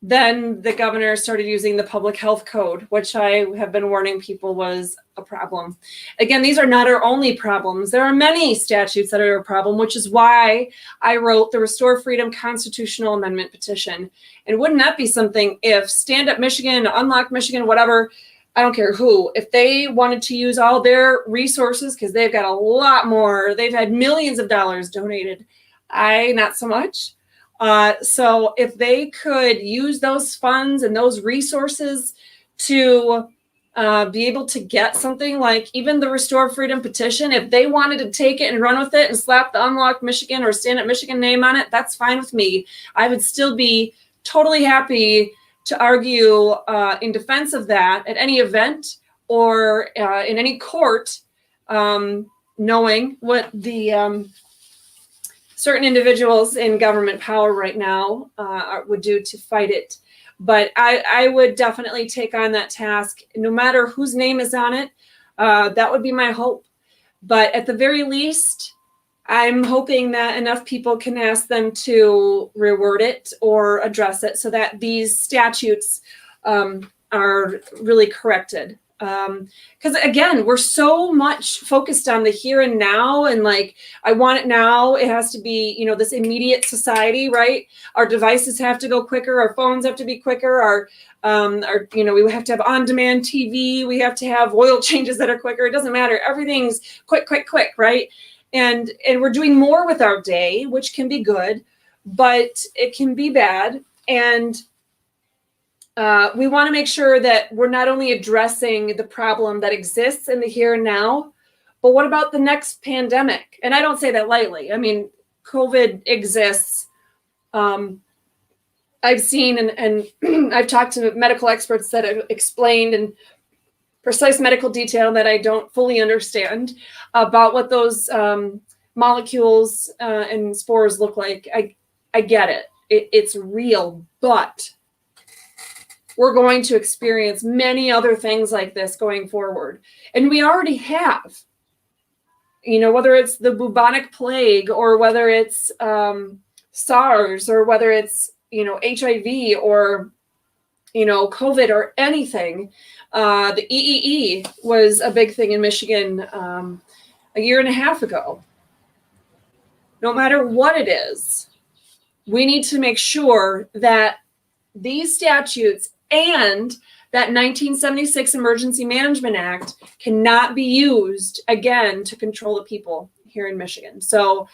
then the governor started using the public health code, which I have been warning people was a problem. Again, these are not our only problems. There are many statutes that are a problem, which is why I wrote the Restore Freedom Constitutional Amendment petition. And wouldn't that be something if Stand Up Michigan, Unlock Michigan, whatever, I don't care who, if they wanted to use all their resources, because they've got a lot more, they've had millions of dollars donated. Not so much. So if they could use those funds and those resources to be able to get something like even the Restore Freedom petition, if they wanted to take it and run with it and slap the Unlock Michigan or Stand Up Michigan name on it, that's fine with me. I would still be totally happy to argue in defense of that at any event or in any court, knowing what the certain individuals in government power right now would do to fight it. But I would definitely take on that task, no matter whose name is on it. That would be my hope. But at the very least, I'm hoping that enough people can ask them to reword it or address it so that these statutes are really corrected. Because again, we're so much focused on the here and now, and like, I want it now. It has to be, this immediate society, right? Our devices have to go quicker. Our phones have to be quicker. We have to have on-demand TV. We have to have oil changes that are quicker. It doesn't matter. Everything's quick, right? And we're doing more with our day, which can be good, but it can be bad. And we want to make sure that we're not only addressing the problem that exists in the here and now, but what about the next pandemic? And I don't say that lightly. I mean, COVID exists. I've seen and I've talked to medical experts that have explained in precise medical detail that I don't fully understand about what those molecules and spores look like. I get it. It's real, but we're going to experience many other things like this going forward. And we already have, you know, whether it's the bubonic plague or whether it's SARS or whether it's, you know, HIV or, you know, COVID or anything. The EEE was a big thing in Michigan a year and a half ago. No matter what it is, we need to make sure that these statutes and that 1976 Emergency Management Act cannot be used again to control the people here in Michigan. So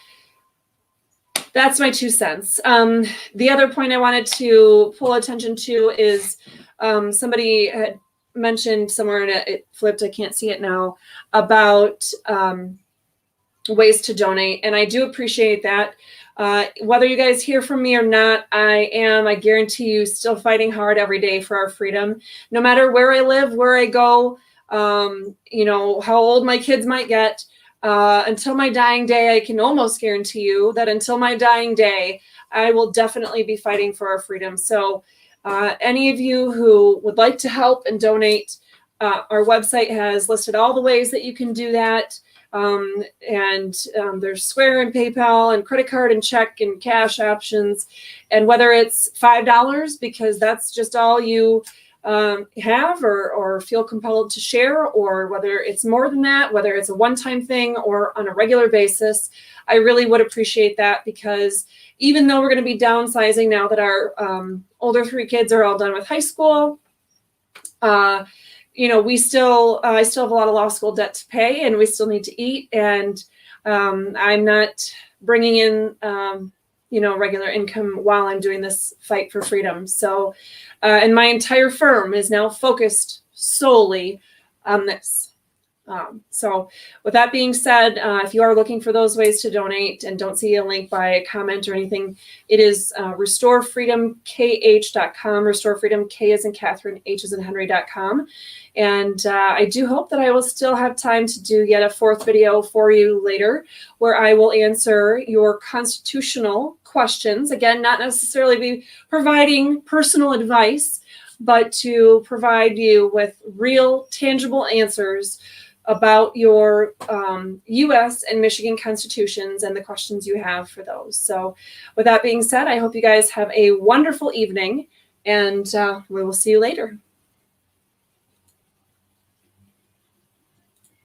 that's my 2 cents. The other point I wanted to pull attention to is somebody had mentioned somewhere, and it flipped, I can't see it now, about ways to donate. And I do appreciate that. Whether you guys hear from me or not, I guarantee you, still fighting hard every day for our freedom. No matter where I live, where I go, you know, how old my kids might get, until my dying day, I can almost guarantee you that until my dying day, I will definitely be fighting for our freedom. So any of you who would like to help and donate, our website has listed all the ways that you can do that. There's Square and PayPal and credit card and check and cash options. And whether it's $5 because that's just all you have or feel compelled to share, or whether it's more than that, whether it's a one-time thing or on a regular basis, I really would appreciate that, because even though we're going to be downsizing now that our older 3 kids are all done with high school, you know, I still have a lot of law school debt to pay, and we still need to eat. And I'm not bringing in, you know, regular income while I'm doing this fight for freedom. So, and my entire firm is now focused solely on this. So with that being said, if you are looking for those ways to donate and don't see a link by comment or anything, it is restorefreedomkh.com, restorefreedom, K as in Catherine, H as in Henry.com. And I do hope that I will still have time to do yet a 4th video for you later, where I will answer your constitutional questions. Again, not necessarily be providing personal advice, but to provide you with real, tangible answers about your U.S. and Michigan constitutions and the questions you have for those. So with that being said, I hope you guys have a wonderful evening, and we will see you later.